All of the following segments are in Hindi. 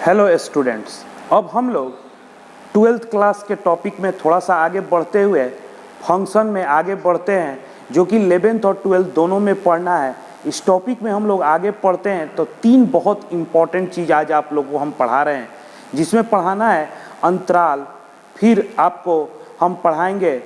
हेलो स्टूडेंट्स, अब हम लोग 12th क्लास के टॉपिक में थोड़ा सा आगे बढ़ते हुए फंक्शन में आगे बढ़ते हैं, जो कि 11th और 12th दोनों में पढ़ना है। इस टॉपिक में हम लोग आगे पढ़ते हैं तो तीन बहुत इम्पॉर्टेंट चीज़ आज आप लोगों को हम पढ़ा रहे हैं, जिसमें पढ़ाना है अंतराल। फिर आपको हम पढ़ाएंगे,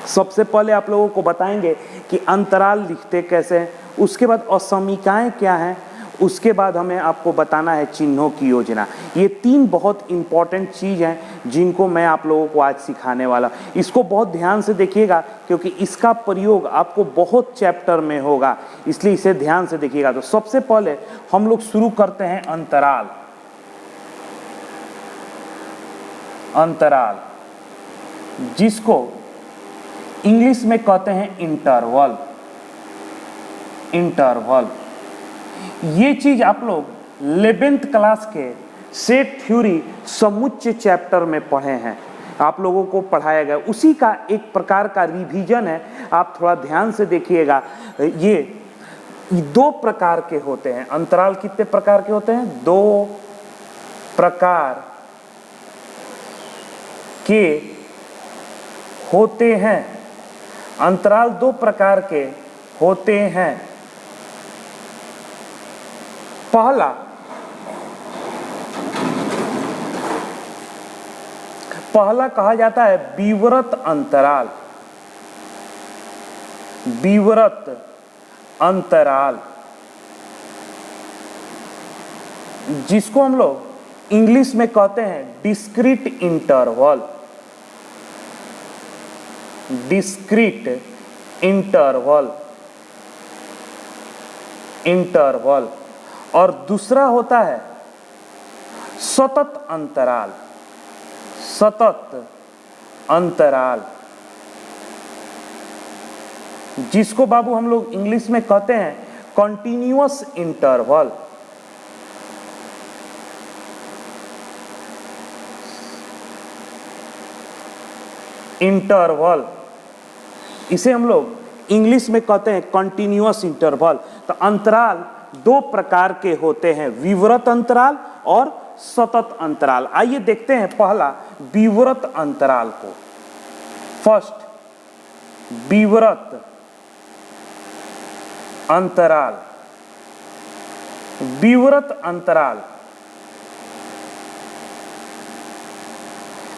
सबसे पहले आप लोगों को बताएंगे कि अंतराल लिखते कैसे हैं, उसके बाद असमीकाएँ क्या हैं, उसके बाद हमें आपको बताना है चिन्हों की योजना। ये तीन बहुत इम्पॉर्टेंट चीज़ हैं जिनको मैं आप लोगों को आज सिखाने वाला। इसको बहुत ध्यान से देखिएगा क्योंकि इसका प्रयोग आपको बहुत चैप्टर में होगा, इसलिए इसे ध्यान से देखिएगा। तो सबसे पहले हम लोग शुरू करते हैं अंतराल। अंतराल जिसको इंग्लिश में कहते हैं इंटरवल। इंटरवल ये चीज आप लोग 11th क्लास के सेट थ्योरी समुच्चय चैप्टर में पढ़े हैं, आप लोगों को पढ़ाया गया, उसी का एक प्रकार का रिवीजन है। आप थोड़ा ध्यान से देखिएगा। ये दो प्रकार के होते हैं अंतराल। कितने प्रकार के होते हैं? दो प्रकार के होते हैं। अंतराल दो प्रकार के होते हैं। पहला कहा जाता है विवृत अंतराल। विवृत अंतराल जिसको हम लोग इंग्लिश में कहते हैं discrete interval. Discrete interval. Interval. और दूसरा होता है सतत अंतराल। सतत अंतराल जिसको बाबू हम लोग इंग्लिश में कहते हैं कंटिन्यूअस इंटरवल। इंटरवल इसे हम लोग इंग्लिश में कहते हैं कंटिन्यूअस इंटरवल। तो अंतराल दो प्रकार के होते हैं, विवृत अंतराल और सतत अंतराल। आइए देखते हैं पहला विवृत अंतराल को। फर्स्ट विवृत अंतराल। विवृत अंतराल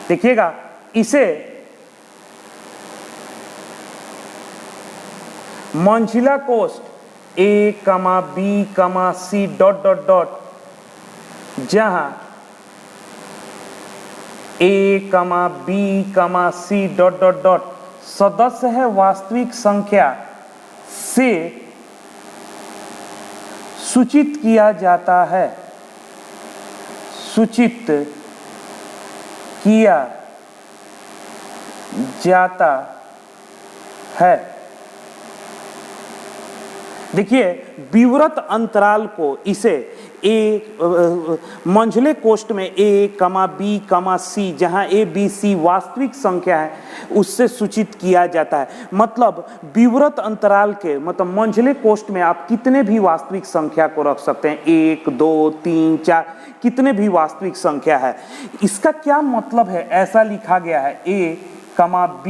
देखिएगा, इसे मंझिला कोष्ठ A, B, C dot dot dot, जहां A, B, C dot dot dot सदस्य है वास्तविक संख्या से सूचित किया जाता है। सूचित किया जाता है। देखिए, विवृत अंतराल को इसे मंझले कोष्ठ में A, B, C, जहां A, B, C वास्तविक संख्या है, उससे सूचित किया जाता है। मतलब विवृत अंतराल के मतलब मंझले कोष्ठ में आप कितने भी वास्तविक संख्या को रख सकते हैं, 1, 2, 3, 4, कितने भी वास्तविक संख्या है। इसका क्या मतलब है? ऐसा लिखा गया है A, B,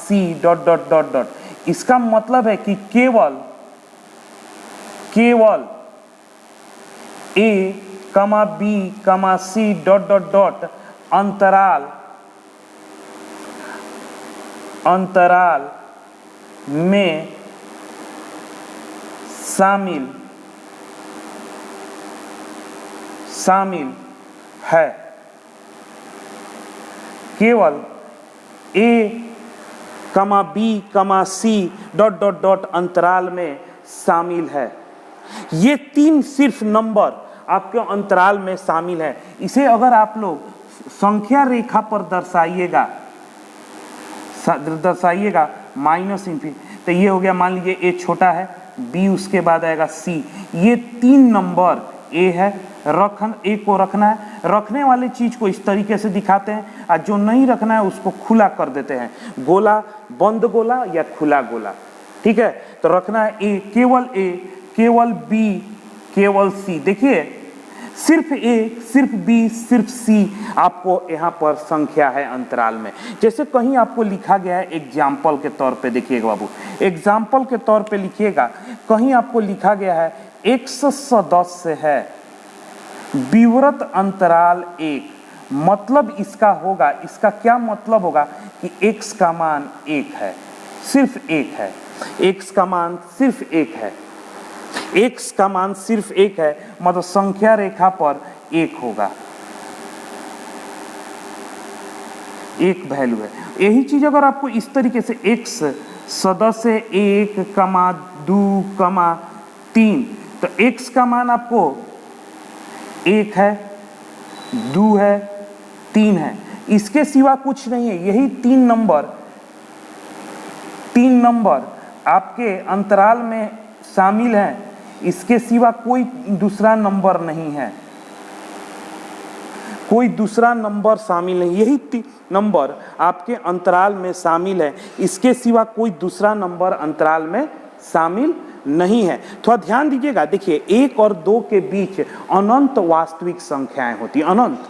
C dot dot dot dot. इसका मतलब है कि केवल A, B, C dot dot dot अंतराल में शामिल है। केवल A, B, C dot dot dot अंतराल में शामिल है। ये तीन सिर्फ नंबर आपके अंतराल में शामिल है। इसे अगर आप लोग संख्या रेखा पर दर्शाइएगा माइनस इन्फिनिटी, तो ये हो गया, मान लीजिए A छोटा है, B उसके बाद आएगा C। ये तीन नंबर A है, A को रखना है। रखने वाले चीज को इस तरीके से दिखाते हैं, और जो नहीं रखना है उसको खुला कर देते हैं, गोला, बंद गोला या खुला गोला। ठीक है, तो रखना है A, केवल B, केवल C। देखिए सिर्फ ए, सिर्फ बी, सिर्फ सी आपको यहाँ पर संख्या है अंतराल में। जैसे कहीं आपको लिखा गया है एग्जाम्पल के तौर पे, देखिएगा बाबू, एग्जाम्पल के तौर पे लिखिएगा, कहीं आपको लिखा गया है x सदस्य है विवृत अंतराल 1, मतलब इसका होगा, इसका क्या मतलब होगा कि x का मान 1 है, सिर्फ 1 है, x का मान सिर्फ 1 है, x का मान सिर्फ 1 है, मतलब संख्या रेखा पर 1 होगा, 1 वैल्यू है। यही चीज अगर आपको इस तरीके से x सदस्य 1, 2, 3, तो x का मान आपको 1 है, 2 है, 3 है, इसके सिवा कुछ नहीं है। यही 3 नंबर आपके अंतराल में शामिल हैं, इसके सिवा कोई दूसरा नंबर नहीं है, कोई दूसरा नंबर शामिल नहीं, यही 3 नंबर आपके अंतराल में शामिल है, इसके सिवा कोई दूसरा नंबर अंतराल में शामिल नहीं है। थोड़ा ध्यान दीजिएगा, देखिए 1 और 2 के बीच अनंत वास्तविक संख्याएं होती, अनंत,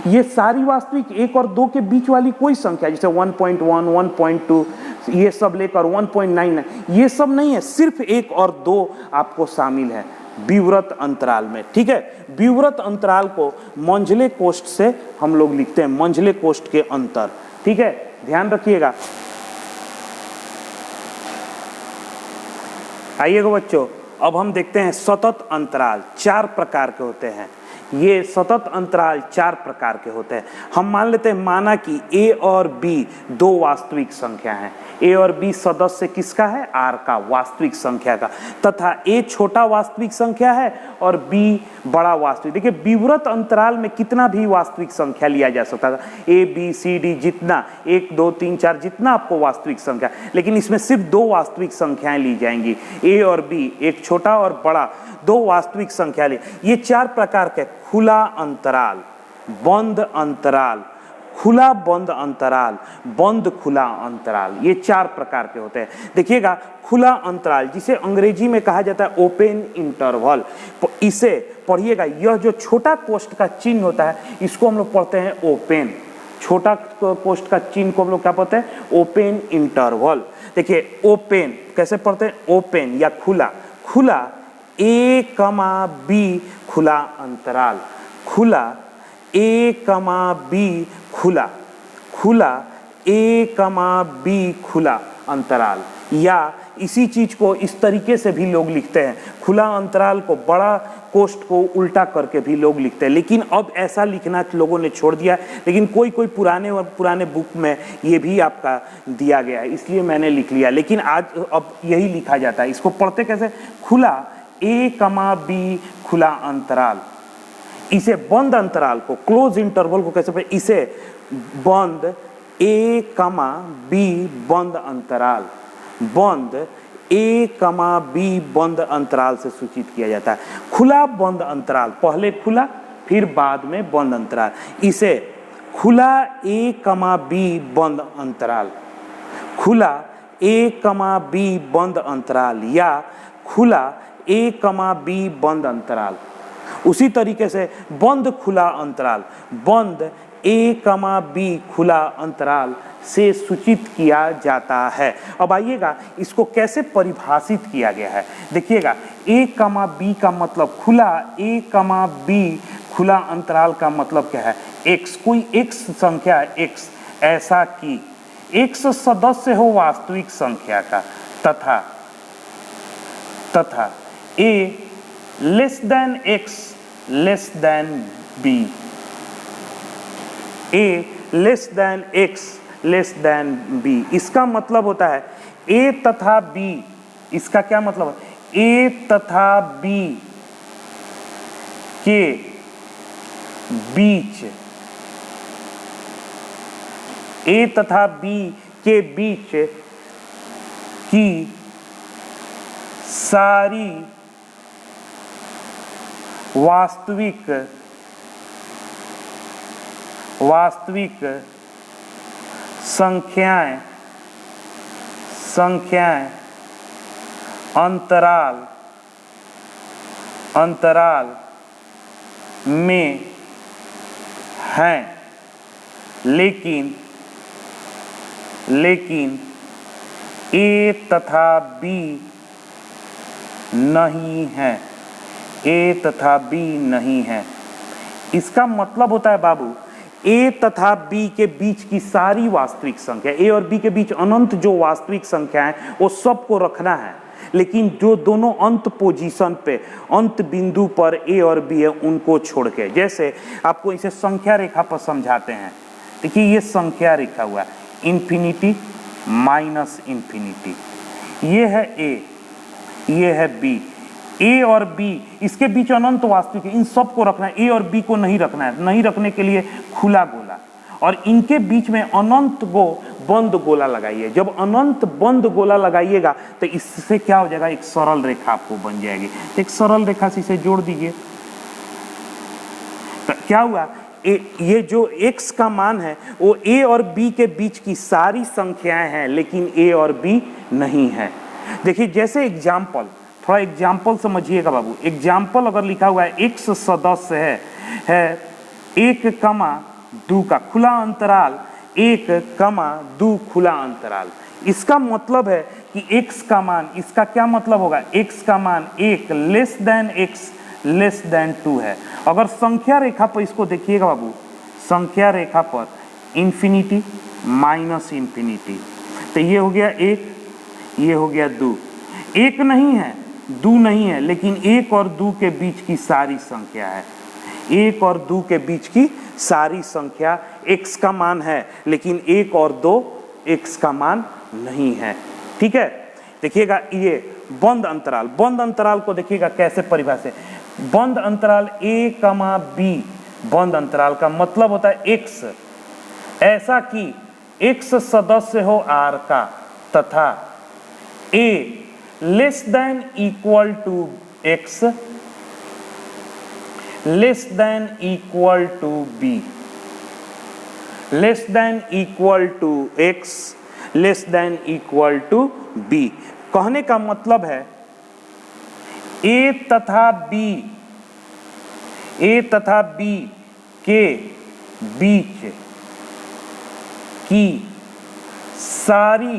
ये सारी वास्तविक 1 और 2 के बीच वाली कोई संख्या, जैसे 1.1, 1.2, ये सब लेकर 1.99, ये सब नहीं है, सिर्फ 1 और 2 आपको शामिल है विवृत अंतराल में। ठीक है, विवृत अंतराल को मंझले कोष्ठ से हम लोग लिखते हैं, मंझले कोष्ठ के अंतर। ठीक है, ध्यान रखिएगा। आइएगा बच्चों, अब हम देखते हैं सतत अंतराल 4 प्रकार के होते हैं। ये सतत अंतराल 4 प्रकार के होते हैं। हम मान लेते हैं, माना कि a और b 2 वास्तविक संख्या हैं, a और b सदस्य किसका है, r का, वास्तविक संख्या का, तथा a छोटा वास्तविक संख्या है और b बड़ा वास्तविक। देखिए विवृत अंतराल में कितना भी वास्तविक संख्या लिया जा सकता था, a b c d, जितना 1 2 3 4 जितना आपको वास्तविक संख्या, लेकिन इसमें सिर्फ 2 वास्तविक संख्याएं ली जाएंगी, a और b, एक छोटा और बड़ा, 2 वास्तविक संख्या ली। ये 4 प्रकार के खुला अंतराल, बंद अंतराल, खुला बंद अंतराल, बंद खुला अंतराल, ये 4 प्रकार के होते हैं। देखिएगा, खुला अंतराल जिसे अंग्रेजी में कहा जाता है ओपन इंटरवल, इसे पढ़िएगा, यह जो छोटा कोष्ठ का चिन्ह होता है इसको हम लोग पढ़ते हैं ओपन, छोटा कोष्ठ का चिन्ह को हम लोग क्या पढ़ते हैं, ओपन इंटरवल। देखिए ओपन कैसे पढ़ते हैं, ओपन या खुला, खुला a, b खुला अंतराल, खुला a, b खुला, खुला a, b खुला अंतराल, या इसी चीज को इस तरीके से भी लोग लिखते हैं, खुला अंतराल को बड़ा कोष्ठ को उल्टा करके भी लोग लिखते हैं, लेकिन अब ऐसा लिखना लोगों ने छोड़ दिया, लेकिन कोई पुराने बुक में ये भी आपका दिया गया है, इसलिए मैंने लिख लिया, लेकिन आज अब यही लिखा जाता है। इसको पढ़ते कैसे, खुला a, b खुला अंतराल। इसे बंद अंतराल को, क्लोज इंटरवल को कैसे पढ़ते, इसे बंद a, b बंद अंतराल, बंद a, b बंद अंतराल से सूचित किया जाता है। खुला बंद अंतराल, पहले खुला फिर बाद में बंद अंतराल, इसे खुला a, b बंद अंतराल, खुला a, b बंद अंतराल, या खुला a, b बंद अंतराल। उसी तरीके से बंद खुला अंतराल, बंद a, b खुला अंतराल से सूचित किया जाता है। अब आइएगा, इसको कैसे परिभाषित किया गया है, देखिएगा, a, b का मतलब, खुला a, b खुला अंतराल का मतलब क्या है, x, कोई x संख्या है, x ऐसा कि x सदस्य हो वास्तविक संख्या का, तथा a less then x less then b, a less then x less then b। इसका मतलब होता है a तथा b, इसका क्या मतलब है, a तथा b के बीच, a तथा b के बीच की सारी वास्तविक संख्याएं अंतराल में हैं, लेकिन A तथा B नहीं है, A तथा B नहीं है। इसका मतलब होता है बाबू, A तथा B के बीच की सारी वास्तविक संख्या, A और B के बीच अनंत जो वास्तविक संख्या है वो सबको रखना है, लेकिन जो दोनों अंत पोजीशन पे, अंत बिंदु पर A और B है उनको छोड़ के। जैसे आपको इसे संख्या रेखा पर समझाते हैं। देखिए ये संख्या रेखा हुआ, इन्फिनिटी माइनस इन्फिनिटी, ये है A, ये है B। A और B इसके बीच अनंत वास्तविक है, इन सब को रखना है, A और B को नहीं रखना है। नहीं रखने के लिए खुला गोला, और इनके बीच में अनंत बंद गोला लगाइए। जब अनंत बंद गोला लगाइएगा तो इससे क्या हो जाएगा, एक सरल रेखा आपको बन जाएगी। एक सरल रेखा से इसे जोड़ दीजिए, तो क्या हुआ, ये जो x का मान है वो A और B के बीच की सारी संख्याएं हैं, लेकिन A और B नहीं है। देखिए जैसे एग्जाम्पल, थोड़ा एग्जाम्पल समझिएगा बाबू। एग्जाम्पल अगर लिखा हुआ है x सदस्य है 1,2 का खुला अंतराल, 1,2 खुला अंतराल। इसका मतलब है कि x का मान, इसका क्या मतलब होगा, x का मान 1 less then x less than 2 है। अगर संख्या रेखा पर इसको देखिएगा बाबू, संख्या रेखा पर इन्फिनिटी माइनस इन्फिनिटी, तो ये हो गया 1, ये हो गया 2। 1 नहीं है, 2 नहीं है, लेकिन 1 और 2 के बीच की सारी संख्या है। 1 और 2 के बीच की सारी संख्या x का मान है, लेकिन 1 और 2 x का मान नहीं है। ठीक है, देखिएगा ये बंद अंतराल, बंद अंतराल को देखिएगा कैसे परिभाषित। बंद अंतराल A, B, बंद अंतराल का मतलब होता है x, ऐसा कि x सदस्य हो R का तथा A less than equal to x less than equal to B, less than equal to x less than equal to B। कहने का मतलब है A तथा B के बीच की सारी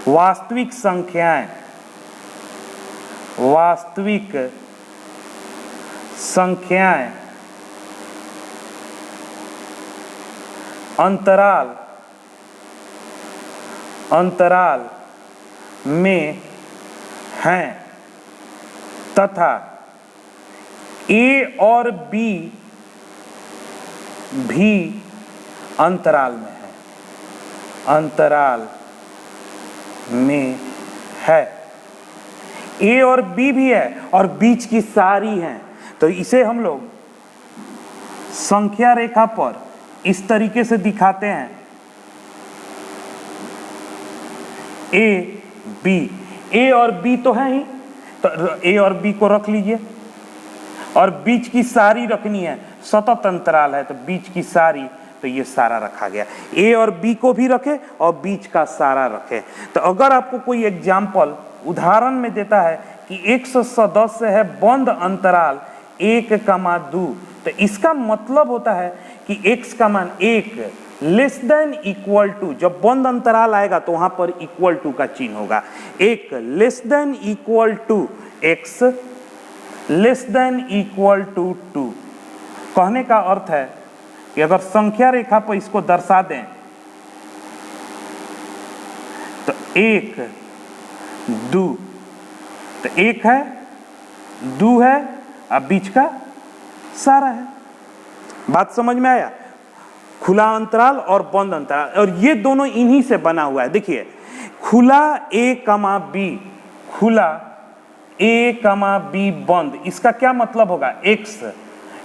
वास्तविक संख्याएं अंतराल में हैं तथा A और B भी अंतराल में है, अंतराल में है। A और B भी है और बीच की सारी हैं, तो इसे हम लोग संख्या रेखा पर इस तरीके से दिखाते हैं, A और B तो है ही, तो A और B को रख लीजिए, और बीच की सारी रखनी है, सतत अंतराल है तो बीच की सारी, तो ये सारा रखा गया। A और B को भी रखे और बीच का सारा रखे। तो अगर आपको कोई एग्जाम्पल उदाहरण में देता है कि x सदस्य है बंद अंतराल 1,2, तो इसका मतलब होता है कि x का मान 1 लेस देन इक्वल टू, जब बंद अंतराल आएगा तो वहां पर इक्वल टू का चिन्ह होगा, 1 less than equal to x less than equal to 2। कहने का अर्थ है कि अगर संख्या रेखा पर इसको दर्शा दें तो 1, 2, तो 1 है, 2 है, अब बीच का सारा है। बात समझ में आया? खुला अंतराल और बंद अंतराल, और ये दोनों इन्हीं से बना हुआ है। देखिए खुला A, खुला A, B बंद, इसका क्या मतलब होगा, x,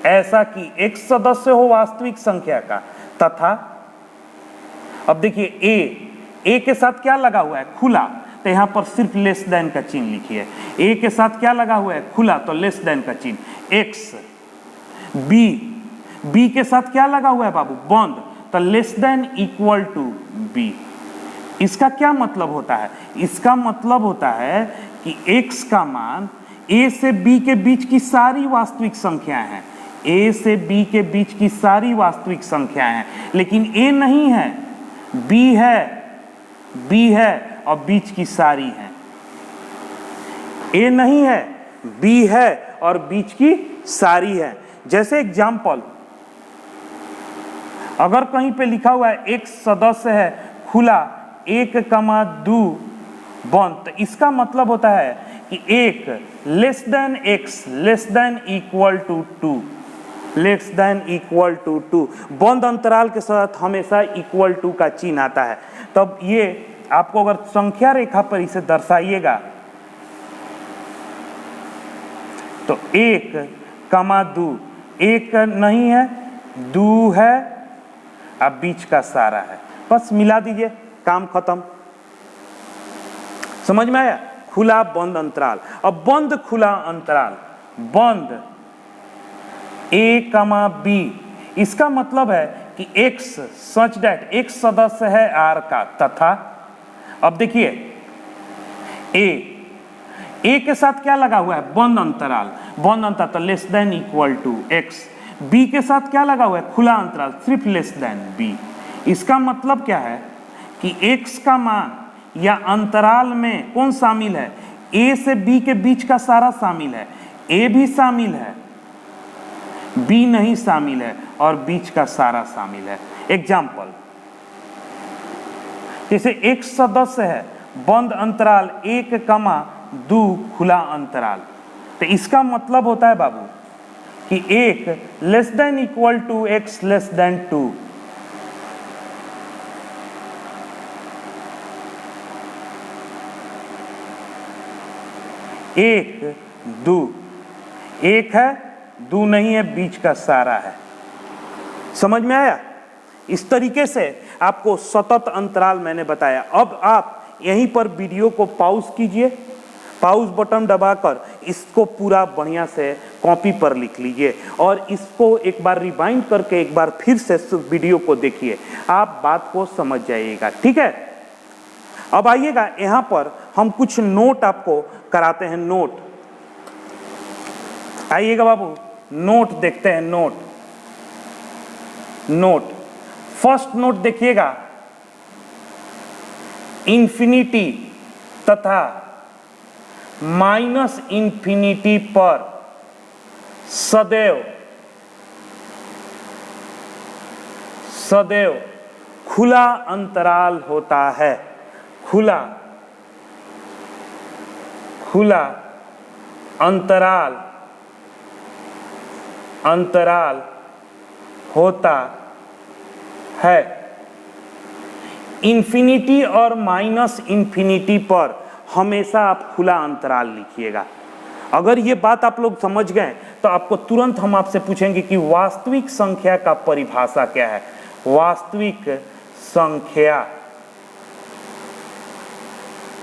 ऐसा कि x सदस्य हो वास्तविक संख्या का, तथा अब देखिए A के साथ क्या लगा हुआ है, खुला, तो यहां पर सिर्फ लेस देन का चिन्ह लिखिए। A के साथ क्या लगा हुआ है, खुला, तो लेस देन का चिन्ह, x। B के साथ क्या लगा हुआ है बाबू, बंद, तो less than equal to B। इसका क्या मतलब होता है, इसका मतलब होता है कि x का मान ए से बी के बीच की सारी वास्तविक संख्याएं हैं, ए से बी के बीच की सारी वास्तविक संख्याएं हैं, लेकिन ए नहीं है, बी है, बी है और बीच की सारी हैं। ए नहीं है, बी है और बीच की सारी है। जैसे एग्जाम्पल, अगर कहीं पे लिखा हुआ है एक सदस्य है खुला 1,2 बंद, तो इसका मतलब होता है कि एक less than X less than equal to 2, less than equal to 2, बंद अंतराल के साथ हमेशा इक्वल टू का चिन्ह आता है। तब ये आपको अगर संख्या रेखा पर इसे दर्शाइएगा तो 1,2, एक नहीं है, 2 है, अब बीच का सारा है, बस मिला दीजिए, काम खत्म। समझ में आया? खुला बंद अंतराल। अब बंद खुला अंतराल, बंद a, b, इसका मतलब है कि x सच दैट x सदस्य है R का, तथा अब देखिए a के साथ क्या लगा हुआ है? बंद अंतराल, बंद अंतराल तो less than equal to x। b के साथ क्या लगा हुआ है? खुला अंतराल, सिर्फ लेस देन b। इसका मतलब क्या है कि x का मान या अंतराल में कौन शामिल है? a से b के बीच का सारा शामिल है, a भी शामिल है, b नहीं शामिल है और बीच का सारा शामिल है। एग्जाम्पल, जैसे एक सदस्य है बंद अंतराल 1,2 खुला अंतराल, तो इसका मतलब होता है बाबू कि एक less than equal to x less than 2, एक 2, एक है, 2 नहीं है, बीच का सारा है। समझ में आया? इस तरीके से आपको सतत अंतराल मैंने बताया। अब आप यहीं पर वीडियो को पॉज कीजिए, पॉज बटन दबाकर इसको पूरा बढ़िया से कॉपी पर लिख लीजिए और इसको एक बार रिवाइंड करके एक बार फिर से वीडियो को देखिए, आप बात को समझ जाइएगा। ठीक है? अब आइएगा, यहाँ पर हम कुछ नोट आपको कराते हैं। नोट, आइएगा बाबू, नोट देखते हैं। नोट फर्स्ट नोट देखिएगा, इंफिनिटी तथा माइनस इंफिनिटी पर सदैव खुला अंतराल होता है। खुला अंतराल होता है। इंफिनिटी और माइनस इंफिनिटी पर हमेशा आप खुला अंतराल लिखिएगा। अगर ये बात आप लोग समझ गए तो आपको तुरंत हम आपसे पूछेंगे कि वास्तविक संख्या का परिभाषा क्या है। वास्तविक संख्या,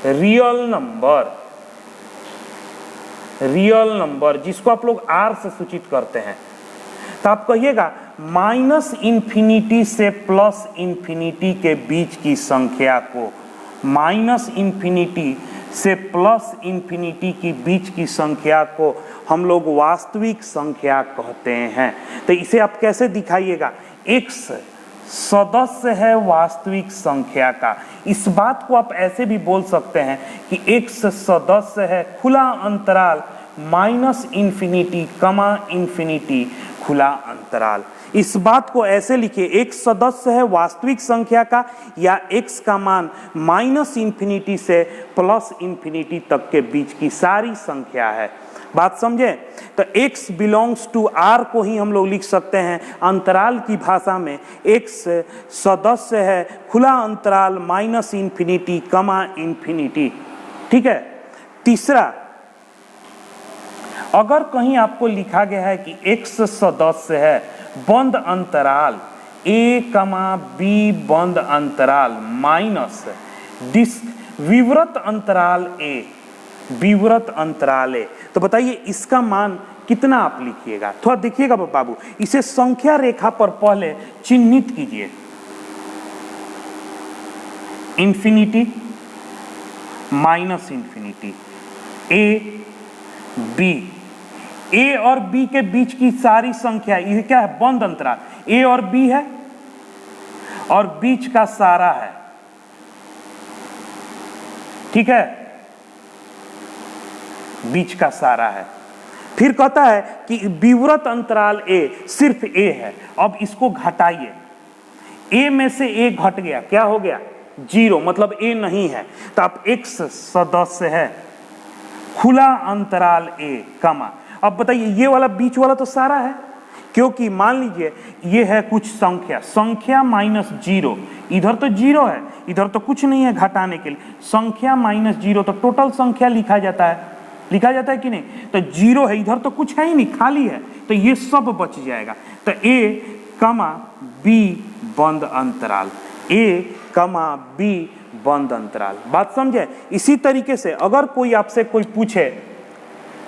रियल नंबर जिसको आप लोग R से सूचित करते हैं, तो आप कहिएगा माइनस इंफिनिटी से प्लस इंफिनिटी के बीच की संख्या को, माइनस इंफिनिटी से प्लस इंफिनिटी की बीच की संख्या को हम लोग वास्तविक संख्या कहते हैं। तो इसे आप कैसे दिखाइएगा? x सदस्य है वास्तविक संख्या का। इस बात को आप ऐसे भी बोल सकते हैं कि x सदस्य है खुला अंतराल माइनस इंफिनिटी कमा इंफिनिटी खुला अंतराल। इस बात को ऐसे लिखिए, एक सदस्य है वास्तविक संख्या का या x का मान माइनस इंफिनिटी से प्लस इंफिनिटी तक के बीच की सारी संख्या है। बात समझे? तो x बिलोंग्स टू R को ही हम लोग लिख सकते हैं अंतराल की भाषा में, x सदस्य है खुला अंतराल माइनस इंफिनिटी कमा इंफिनिटी। ठीक है? तीसरा, अगर कहीं आपको लिखा गया है कि x सदस्य है बंद अंतराल a, b बंद अंतराल माइनस विवृत अंतराल a, विवृत अंतराल a, तो बताइए इसका मान कितना आप लिखिएगा? थोड़ा देखिएगा बाबू, इसे संख्या रेखा पर पहले चिन्हित कीजिए। Infinity minus infinity, a B. A और बी के बीच की सारी संख्या, ये क्या है? बंद अंतराल। ए और बी है और बीच का सारा है, ठीक है, बीच का सारा है। फिर कहता है कि विवृत अंतराल ए, सिर्फ ए है। अब इसको घटाइए, ए में से ए घट गया, क्या हो गया? 0, मतलब ए नहीं है। तो आप x सदस्य है खुला अंतराल ए कमा। अब बताइए ये वाला बीच वाला तो सारा है, क्योंकि मान लीजिए ये है कुछ संख्या, संख्या माइनस 0, इधर तो 0 है, इधर तो कुछ नहीं है घटाने के लिए, संख्या माइनस 0 तो टोटल संख्या लिखा जाता है, लिखा जाता है कि नहीं? तो 0 है, इधर तो कुछ है ही नहीं, खाली है, तो ये सब बच जाएगा। तो a कमा b बंद अंतराल, a कमा b बंद अंतराल। बात समझे? इसी तरीके से अगर कोई आपसे कोई पूछे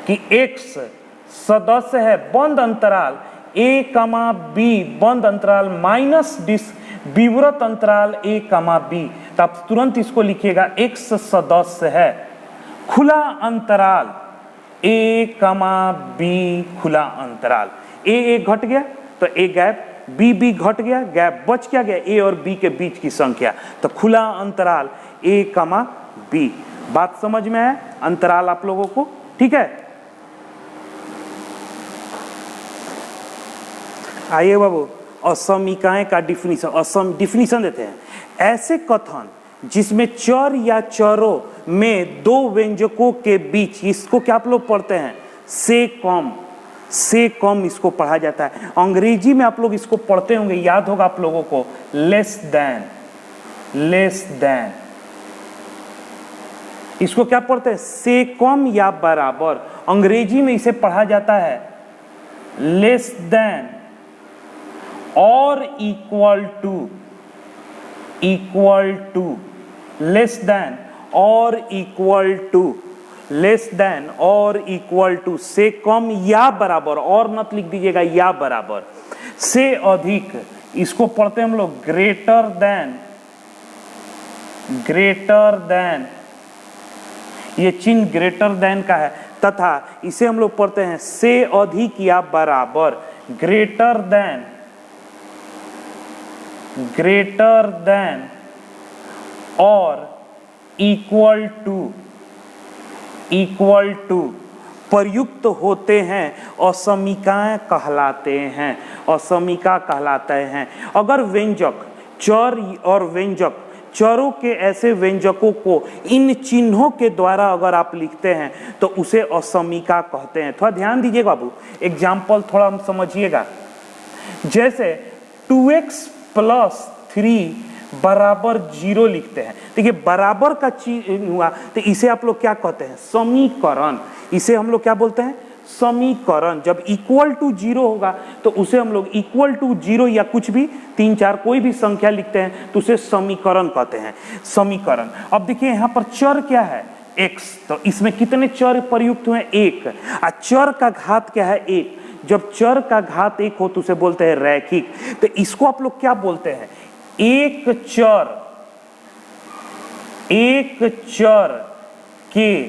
कि x सदस्य है बंद अंतराल a कमा b बंद अंतराल माइनस विवृत अंतराल a कमा b, तो आप तुरंत इसको लिखिएगा x सदस्य है खुला अंतराल a कमा b खुला अंतराल। a घट गया तो a गैप, b घट गया, गैप बच क्या गया? a और b के बीच की संख्या, तो खुला अंतराल a कमा b। बात समझ में है अंतराल आप लोगों को? ठीक है, आइए बाबू असमीकाएं का डिफिनीशन देते हैं। ऐसे कथन जिसमें चर या चरों में दो व्यंजकों के बीच, इसको क्या आप लोग पढ़ते हैं? से कम इसको पढ़ा जाता है। अंग्रेजी में आप लोग इसको पढ़ते होंगे, याद होगा आप लोगों को, लेस देन। इसको क्या पढ़ते हैं? से कम या बराबर। अंग्रेजी में इसे पढ़ा जाता है लेस देन और इक्वल टू, लेस देन और इक्वल टू, से कम या बराबर, और मत लिख दीजिएगा या बराबर, से अधिक। इसको पढ़ते हैं हम लोग ग्रेटर देन, ये चिन्ह ग्रेटर देन का है, तथा इसे हम लोग पढ़ते हैं से अधिक या बराबर, ग्रेटर देन और इक्वल टू प्रयुक्त होते हैं, असमीकाएं कहलाते हैं, असमीका कहलाते हैं। अगर व्यंजक, चर और व्यंजक, चरों के ऐसे व्यंजकों को इन चिन्हों के द्वारा अगर आप लिखते हैं तो उसे असमीका कहते हैं। थोड़ा ध्यान दीजिएगा बाबू, एग्जाम्पल थोड़ा हम समझिएगा। जैसे 2x + 3 बराबर 0 लिखते हैं, देखिए बराबर का चीज हुआ तो इसे आप लोग क्या कहते हैं? समीकरण। इसे हम लोग क्या बोलते हैं? समीकरण। जब इक्वल टू 0 होगा तो उसे हम लोग इक्वल टू 0 या कुछ भी 3, 4 कोई भी संख्या लिखते हैं तो उसे समीकरण कहते हैं, समीकरण। अब देखिए यहाँ पर चर क्या है? x, तो इसमें कितने चर प्रयुक्त हुए? 1। और चर का घात क्या है? 1। जब चर का घात 1 हो तो उसे बोलते हैं रैखिक। तो इसको आप लोग क्या बोलते हैं? एक चर के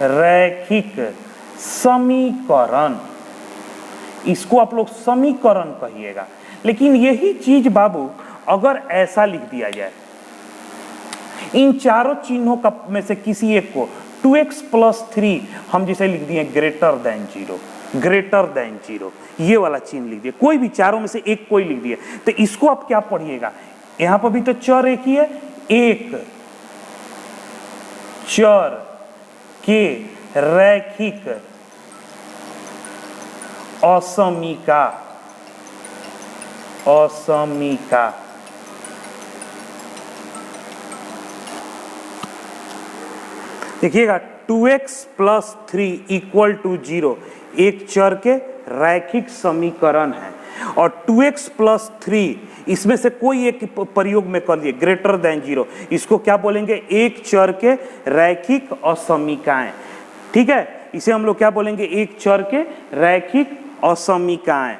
रैखिक समीकरण, इसको आप लोग समीकरण कहिएगा। लेकिन यही चीज बाबू अगर ऐसा लिख दिया जाए, इन चारों चिन्हों का में से किसी एक को 2x + 3 हम जैसे लिख दिए ग्रेटर देन 0, ये वाला चिन्ह लिख दिए, कोई भी चारों में से एक कोई लिख दिए, तो इसको आप क्या पढ़िएगा? यहां पर भी तो चर एक ही है, एक चर के रैखिक असमीका। देखिएगा 2x + 3 = 0 एक चर के रैखिक समीकरण है, और 2x + 3 इसमें से कोई एक प्रयोग में कर लिए ग्रेटर देन 0, इसको क्या बोलेंगे? एक चर के रैखिक असमीकाएं। ठीक है, इसे हम लोग क्या बोलेंगे? एक चर के रैखिक असमीकाएं।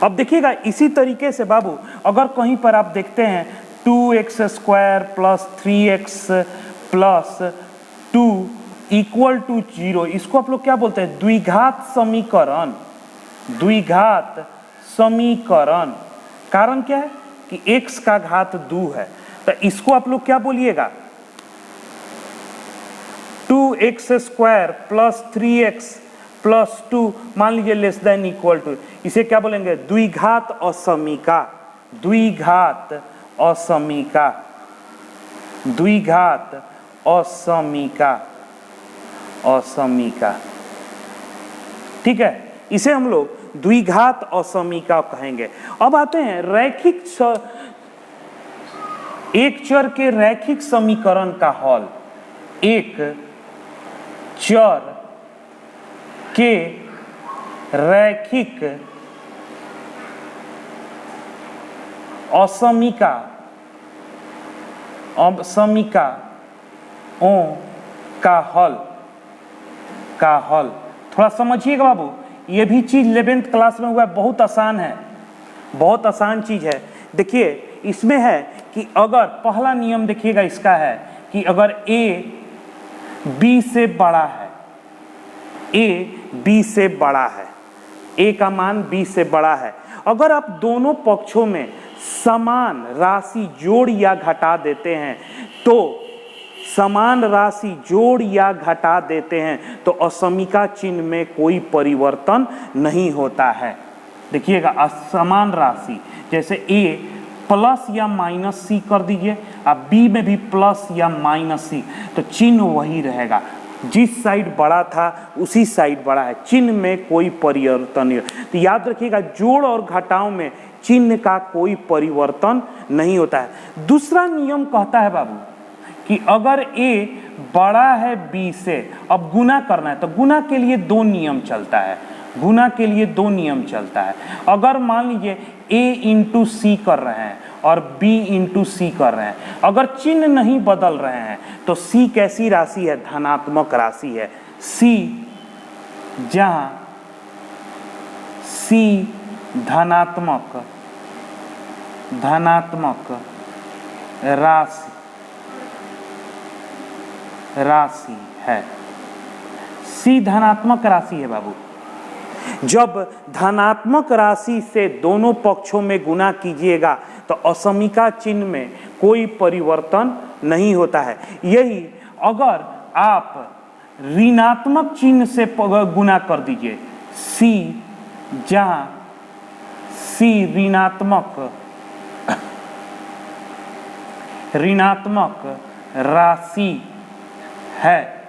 अब देखिएगा इसी तरीके से बाबू अगर कहीं पर आप देखते हैं 2x² + 3x plus 2 equal to 0, इसको आप लोग क्या बोलते हैं? द्विघात समीकरण। द्विघात समीकरण। कारण क्या है कि x का घात 2 है, तो इसको आप लोग क्या बोलिएगा? 2x square plus 3x plus 2 मान लीजिए लेस देन इक्वल टू, इसे क्या बोलेंगे? द्विघात असमीका। द्विघात असमीका। द्विघात असमीका। असमीका, ठीक है, इसे हम लोग द्विघात असमीका कहेंगे। अब आते हैं रैखिक एक चर के रैखिक समीकरण का हल। एक चर के रैखिक असमीका का हल थोड़ा समझिएगा बाबू, ये भी चीज 11th क्लास में हुआ है, बहुत आसान है, बहुत आसान चीज है। देखिए इसमें है कि अगर पहला नियम देखिएगा इसका है कि अगर a b से बड़ा है, a b से बड़ा है, a का मान b से बड़ा है, अगर आप दोनों पक्षों में समान राशि जोड़ या घटा देते हैं तो समान राशि जोड़ या घटा देते हैं तो असमीका चिन्ह में कोई परिवर्तन नहीं होता है। देखिएगा असमान राशि जैसे a प्लस या माइनस सी कर दीजिए, अब b में भी प्लस या माइनस सी, तो चिन्ह वही रहेगा, जिस साइड बड़ा था उसी साइड बड़ा है, चिन्ह में कोई परिवर्तन नहीं। तो याद रखिएगा जोड़ और घटाव में चिन्ह का कोई परिवर्तन नहीं होता है। दूसरा नियम कहता है बाबू कि अगर a बड़ा है b से, अब गुना करना है तो गुना के लिए दो नियम चलता है, गुना के लिए दो नियम चलता है। अगर मान लीजिए a इंटू सी कर रहे हैं और b इंटू सी कर रहे हैं, अगर चिन्ह नहीं बदल रहे हैं तो c कैसी राशि है? धनात्मक राशि है। c जहां c धनात्मक राशि है, c धनात्मक राशि है बाबू। जब धनात्मक राशि से दोनों पक्षों में गुना कीजिएगा तो असमीका चिन्ह में कोई परिवर्तन नहीं होता है। यही अगर आप ऋणात्मक चिन्ह से गुना कर दीजिए, c जहां c ऋणात्मक राशि है,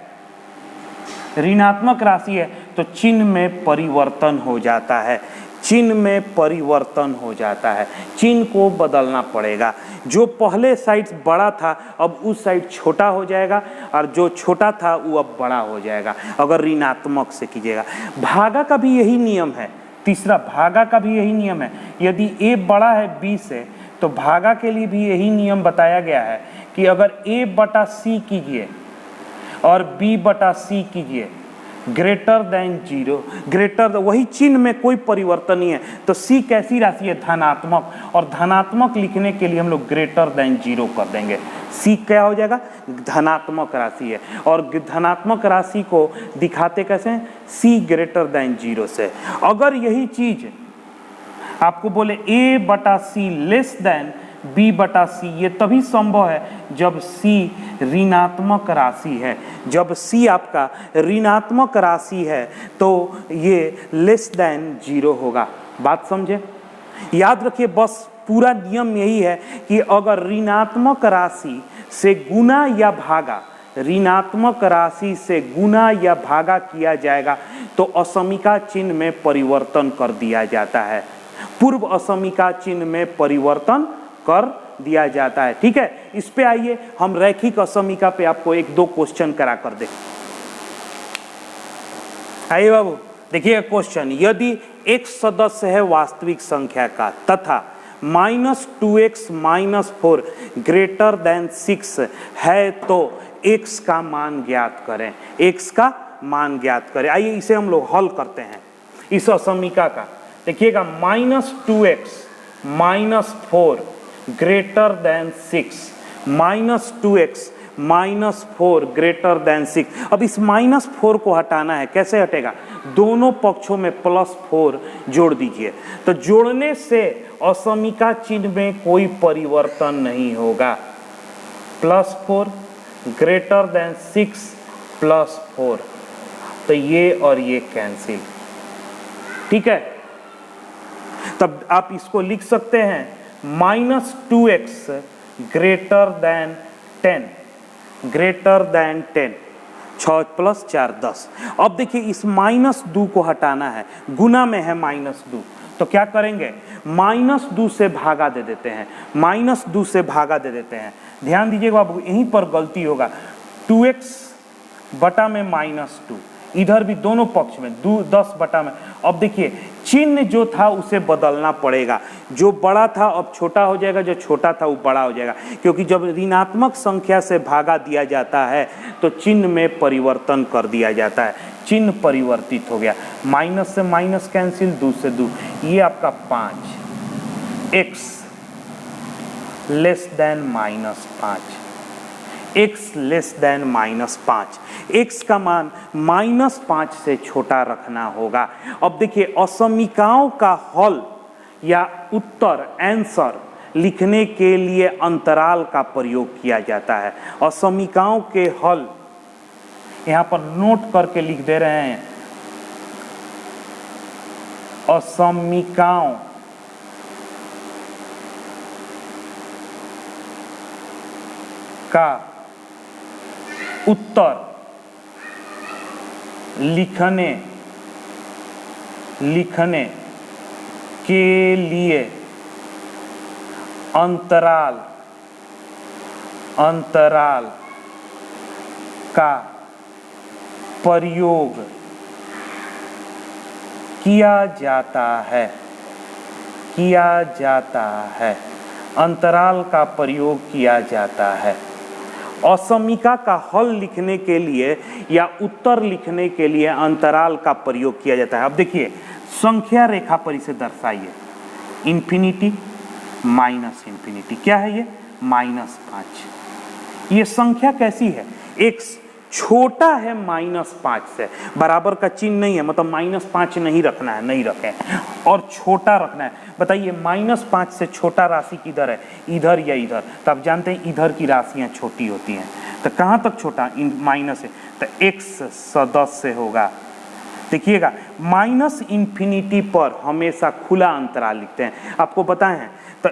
ऋणात्मक राशि है तो चिन्ह में परिवर्तन हो जाता है, चिन्ह में परिवर्तन हो जाता है, चिन्ह को बदलना पड़ेगा। जो पहले साइड बड़ा था अब उस साइड छोटा हो जाएगा और जो छोटा था वो अब बड़ा हो जाएगा अगर ऋणात्मक से कीजिएगा। भागा का भी यही नियम है, तीसरा भागा का भी यही नियम है। यदि a बड़ा है b से तो भागा के लिए भी यही नियम बताया गया है कि अगर a बटा c कीजिए और b बटा c कीजिए ग्रेटर देन 0, ग्रेटर वही चिन्ह में कोई परिवर्तन नहीं है तो c कैसी राशि है? धनात्मक, और धनात्मक लिखने के लिए हम लोग ग्रेटर देन 0 कर देंगे। c क्या हो जाएगा? धनात्मक राशि है, और धनात्मक राशि को दिखाते कैसे हैं? c ग्रेटर देन 0 से। अगर यही चीज आपको बोले a बटा c लेस देन b बटा c, ये तभी संभव है जब c ऋणात्मक राशि है। जब c आपका ऋणात्मक राशि है तो ये लेस देन 0 होगा। बात समझे? याद रखिए बस पूरा नियम यही है कि अगर ऋणात्मक राशि से गुना या भागा, ऋणात्मक राशि से गुना या भागा किया जाएगा तो असमीका चिन्ह में परिवर्तन कर दिया जाता है, पूर्व असमीका चिन्ह में परिवर्तन कर दिया जाता है। ठीक है, इस पे आइए हम रैखिक असमीका पे आपको एक दो क्वेश्चन करा कर दे। आइए बाबू देखिए क्वेश्चन, यदि x सदस्य है वास्तविक संख्या का तथा -2x - 4 ग्रेटर देन 6 है तो x का मान ज्ञात करें। x का मान ज्ञात करें। आइए इसे हम लोग हल करते हैं इस असमीका का। देखिएगा -2x - 4 greater than 6, -2x -4 greater than 6। अब इस -4 को हटाना है, कैसे हटेगा? दोनों पक्षों में +4 जोड़ दीजिए। तो जोड़ने से असमीका चिन्ह में कोई परिवर्तन नहीं होगा। +4 ग्रेटर देन 6 +4, तो ये और ये कैंसिल। ठीक है, तब आप इसको लिख सकते हैं -2x greater than 10, greater than 10। 6 + 4 10। अब देखिए इस -2 को हटाना है, गुना में है -2, तो क्या करेंगे? -2 से भागा दे देते हैं, -2 से भागा दे देते हैं। ध्यान दीजिएगा बाबू, यहीं पर गलती होगा। 2x बटा में -2, इधर भी दोनों पक्ष में 10 बटा में। अब देखिए चिन्ह जो था उसे बदलना पड़ेगा, जो बड़ा था अब छोटा हो जाएगा, जो छोटा था वो बड़ा हो जाएगा, क्योंकि जब ऋणात्मक संख्या से भागा दिया जाता है तो चिन्ह में परिवर्तन कर दिया जाता है, चिन्ह परिवर्तित हो गया। माइनस से माइनस कैंसिल, 2 से 2, ये आपका 5, x less then -5, x less then -5, x का मान -5 से छोटा रखना होगा। अब देखिए असमीकाओं का हल या उत्तर आंसर लिखने के लिए अंतराल का प्रयोग किया जाता है। असमीकाओं के हल यहाँ पर नोट करके लिख दे रहे हैं, असमीकाओं का उत्तर लिखने के लिए अंतराल का प्रयोग किया जाता है, अंतराल का प्रयोग किया जाता है। असमीका का हल लिखने के लिए या उत्तर लिखने के लिए अंतराल का प्रयोग किया जाता है। अब देखिए संख्या रेखा पर इसे दर्शाइए, इन्फिनिटी माइनस इन्फिनिटी, क्या है ये? -5। ये संख्या कैसी है? x छोटा है -5 से, बराबर का चिन्ह नहीं है, मतलब -5 नहीं रखना है, नहीं रखें, और छोटा रखना है। बताइए -5 से छोटा राशि किधर है? इधर या इधर? तो आप जानते हैं इधर की राशियां छोटी होती हैं, तो कहाँ तक छोटा? माइनस है, तो x 10 से होगा। देखिएगा -इन्फिनिटी पर हमेशा खुला अंतराल लिखते हैं, आपको बताए हैं। तो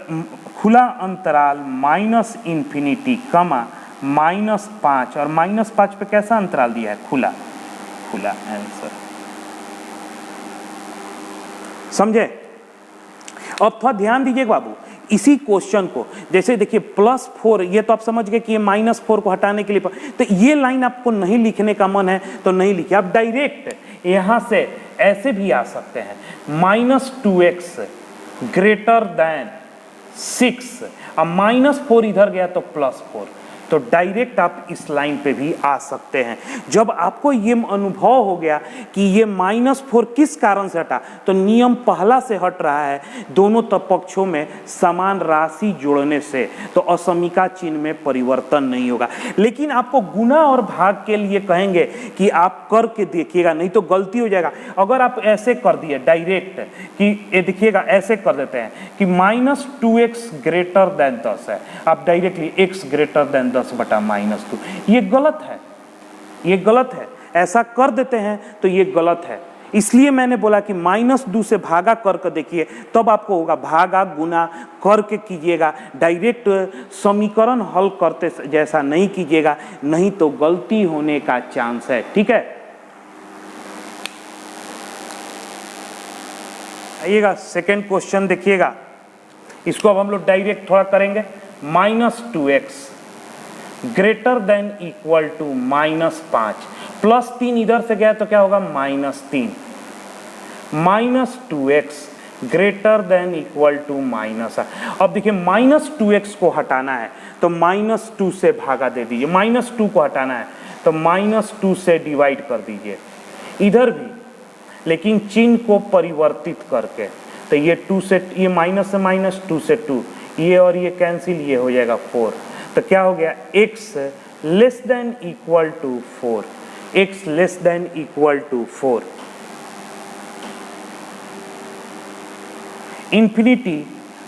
खुला अंतराल -इन्फिनिटी कमा -5, और -5 पे कैसा अंतराल दिया है? खुला आंसर। समझे? अब थोड़ा ध्यान दीजिएगा बाबू, इसी क्वेश्चन को जैसे देखिए +4, ये तो आप समझ गए कि ये -4 को हटाने के लिए, तो ये लाइन आपको नहीं लिखने का मन है तो नहीं लिखिए, आप डायरेक्ट यहां से ऐसे भी आ सकते हैं, -2x ग्रेटर देन 6, अब -4 इधर गया तो +4, तो डायरेक्ट आप इस लाइन पे भी आ सकते हैं। जब आपको ये अनुभव हो गया कि ये -4 किस कारण से हटा, तो नियम पहला से हट रहा है, दोनों पक्षों में समान राशि जोड़ने से, तो असमीका चिन्ह में परिवर्तन नहीं होगा। लेकिन आपको गुना और भाग के लिए कहेंगे कि आप करके देखिएगा, नहीं तो गलती हो जाएगा। अगर आप ऐसे कर दिए डायरेक्ट कि ये देखिएगा, ऐसे कर देते हैं कि -2x ग्रेटर देन 10 है, आप डायरेक्टली x ग्रेटर देन 10 बटा -2, ये गलत है, ये गलत है। ऐसा कर देते हैं तो ये गलत है। इसलिए मैंने बोला कि -2 से भागा करके देखिए, तब आपको होगा। भागा गुना करके कीजिएगा, डायरेक्ट समीकरण हल करते जैसा नहीं कीजिएगा, नहीं तो गलती होने का चांस है। ठीक है, आइएगा सेकेंड क्वेश्चन देखिएगा, इसको अब हम लोग डायरेक्ट थोड़ा करेंगे। -2x greater than equal to -5, +3 इधर से गया तो क्या होगा? -3, -2x greater than equal to -8। अब देखिए -2x को हटाना है तो -2 से भागा दे दीजिए, -2 को हटाना है तो -2 से डिवाइड कर दीजिए, इधर भी, लेकिन चिन्ह को परिवर्तित करके। तो ये 2 से, ये माइनस से माइनस, 2 से 2, ये और ये कैंसिल, ये हो जाएगा 4। तो क्या हो गया? x less than equal to 4, x less than equal to 4, infinity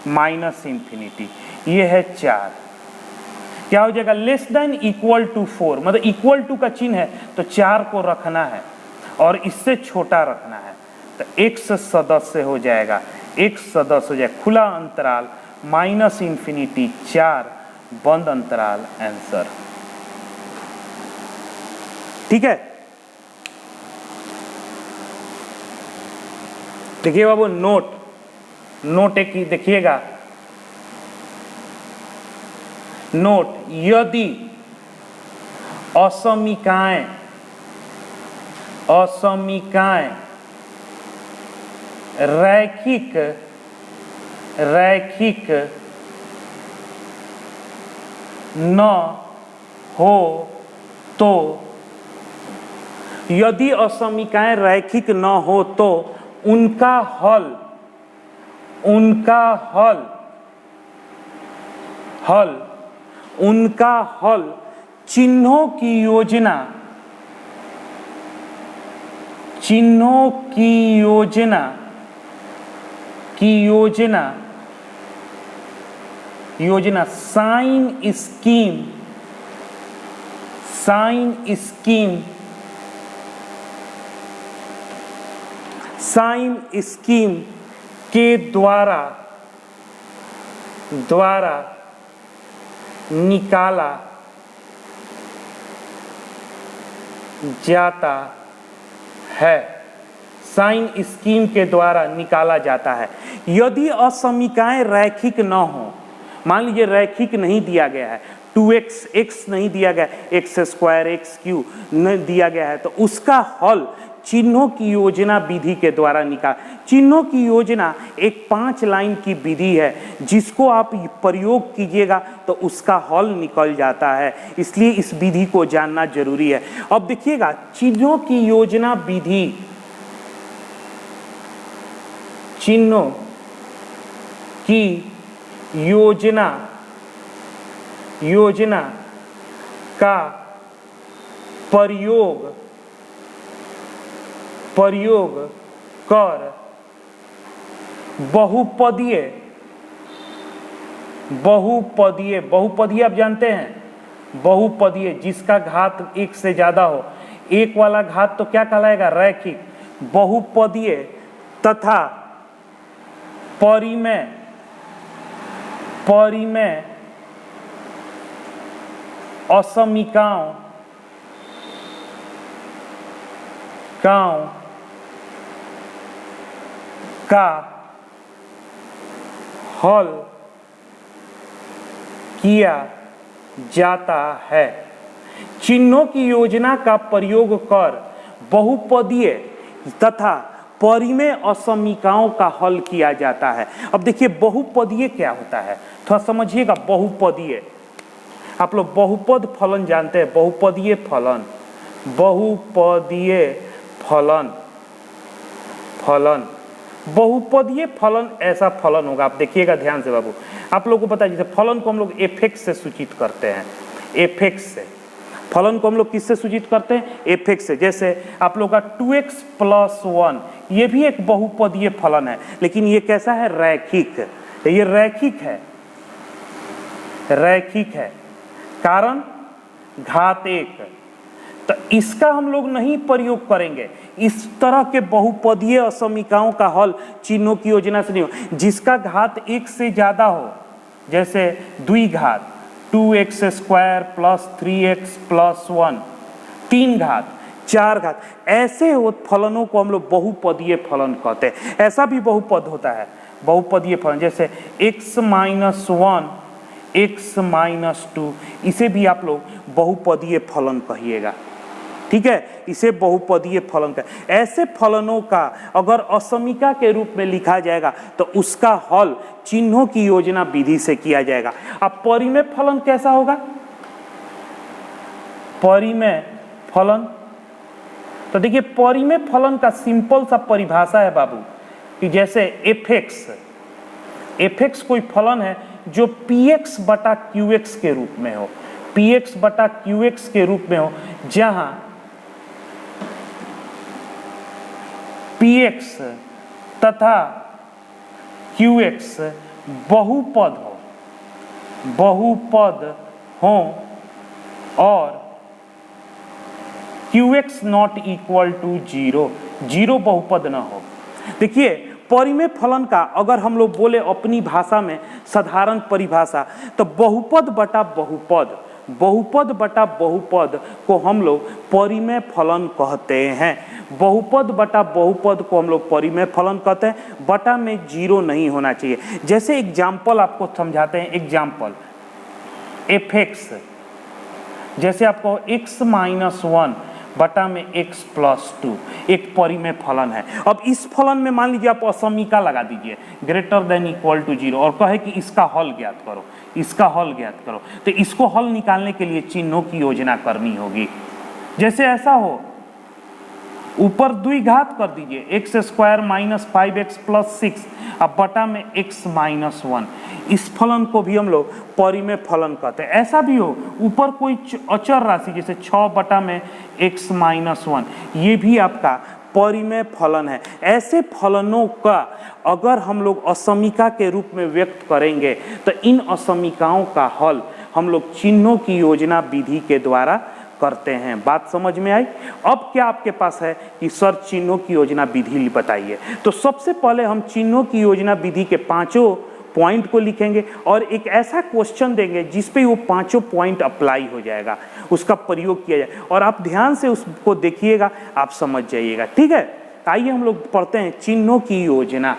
minus infinity, ये है 4, क्या हो जाएगा लेस देन इक्वल टू 4, मतलब इक्वल टू का चिन्ह है तो 4 को रखना है और इससे छोटा रखना है, तो x सदस्य हो जाएगा, x सदस्य हो जाएगा खुला अंतराल माइनस इंफिनिटी 4 बंद अंतराल आंसर। ठीक है, देखिए बाबू नोट एक ही देखिएगा, नोट यदि असमीकाएं रैखिक न हो तो, यदि असमीकाएं रैखिक न हो तो उनका हल चिन्हों की योजना साइन स्कीम के द्वारा निकाला जाता है, साइन स्कीम के द्वारा निकाला जाता है। यदि असमीकाएं रैखिक न हो, मान लीजिए रैखिक नहीं दिया गया है, 2x x नहीं दिया गया, x स्क्वायर x क्यू नहीं दिया गया है, तो उसका हल चिन्हों की योजना विधि के द्वारा निकाल। चिन्हों की योजना एक 5 लाइन की विधि है, जिसको आप प्रयोग कीजिएगा तो उसका हल निकल जाता है, इसलिए इस विधि को जानना जरूरी है। अब देखिएगा चिन्हों की योजना विधि, चिन्हों की योजना का प्रयोग कर बहुपदीय आप जानते हैं, बहुपदीय जिसका घात 1 से ज्यादा हो, 1 वाला घात तो क्या कहलाएगा रैखिक, बहुपदीय तथा परिमेय असमीकाओं का हल किया जाता है। चिन्हों की योजना का प्रयोग कर बहुपदीय तथा परिमेय असमीकाओं का हल किया जाता है। अब देखिए बहुपदीय क्या होता है, थोड़ा समझिएगा। बहुपदीय, आप लोग बहुपद फलन जानते हैं, बहुपदीय फलन ऐसा फलन होगा, आप देखिएगा ध्यान से बाबू, आप लोगों को पता है जैसे फलन को हम लोग एफ से सूचित करते हैं, एफ से फलन को हम लोग किससे सूचित करते हैं, एफ से। जैसे आप लोग का 2x + 1 ये भी एक बहुपदीय फलन है, लेकिन ये कैसा है रैखिक, ये रैखिक है कारण घात 1, तो इसका हम लोग नहीं प्रयोग करेंगे। इस तरह के बहुपदीय असमीकाओं का हल चिन्हों की योजना से नहीं हो, जिसका घात 1 से ज्यादा हो, जैसे द्विघात 2x² + 3x + 1, 3 घात 4 घात, ऐसे फलनों को हम लोग बहुपदीय फलन कहते हैं। ऐसा भी बहुपद होता है बहुपदीय फलन, जैसे x - 1 x - 2, इसे भी आप लोग बहुपदीय फलन कहिएगा, ठीक है, इसे बहुपदीय फलन का। ऐसे फलनों का अगर असमीका के रूप में लिखा जाएगा तो उसका हल चिन्हों की योजना विधि से किया जाएगा। अब परिमेय फलन कैसा होगा, परिमेय फलन, तो देखिए परिमेय फलन का सिंपल सा परिभाषा है बाबू, कि जैसे एफ एक्स कोई फलन है जो px/qx के रूप में हो, px बटा qx के रूप में हो, जहां px तथा qx बहुपद हो और qx नॉट इक्वल टू 0 बहुपद न हो। देखिए, परिमेय फलन का अगर हम लोग बोले अपनी भाषा में साधारण परिभाषा, तो बहुपद बटा बहुपद को हम लोग परिमेय फलन कहते हैं। बहुपद बटा बहुपद को हम लोग परिमेय फलन कहते हैं। बटा में 0 नहीं होना चाहिए। जैसे एग्जाम्पल आपको समझाते हैं, एग्जाम्पल fx, जैसे आपको x माइनस 1 बटा में x प्लस 2 एक परिमेय फलन है। अब इस फलन में मान लीजिए आप असमीका लगा दीजिए ग्रेटर देन इक्वल टू 0 और कहे कि इसका हल ज्ञात करो, तो इसको हल निकालने के लिए चिन्हों की योजना करनी होगी। जैसे ऐसा हो, ऊपर द्विघात कर दीजिए x square minus 5x plus 6 अब बटा में x माइनस 1, इस फलन को भी हम लोग परिमेय फलन कहते हैं। ऐसा भी हो, ऊपर कोई अचर राशि जैसे 6 बटा में x माइनस 1, ये भी आपका परिमेय फलन है। ऐसे फलनों का अगर हम लोग असमीका के रूप में व्यक्त करेंगे तो इन असमीकाओं का हल हम लोग चिन्हों की योजना विधि के द्वारा करते हैं। बात समझ में आई? अब क्या आपके पास है कि सर चिन्हों की योजना विधि बताइए। तो सबसे पहले हम चिन्हों की योजना विधि के 5 पॉइंट को लिखेंगे और एक ऐसा क्वेश्चन देंगे जिस पे वो 5 पॉइंट अप्लाई हो जाएगा, उसका प्रयोग किया जाए और आप ध्यान से उसको देखिएगा, आप समझ जाइएगा। ठीक है, आइए हम लोग पढ़ते हैं चिन्हों की योजना।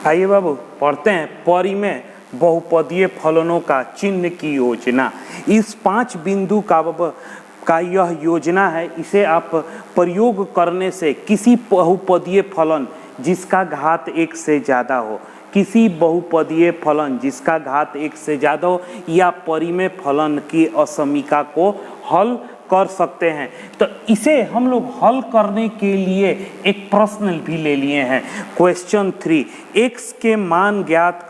आइए बाबू पढ़ते हैं परिमेय बहुपदीय फलनों का चिन्ह की योजना। इस 5 बिंदु का यह योजना है। इसे आप प्रयोग करने से किसी बहुपदीय फलन जिसका घात 1 से ज़्यादा हो, किसी बहुपदीय फलन जिसका घात 1 से ज़्यादा हो या परिमेय फलन की असमीका को हल कर सकते हैं। तो इसे हम लोग हल करने के लिए एक प्रश्न भी ले लिए हैं। क्वेश्चन 3, x के मान ज्ञात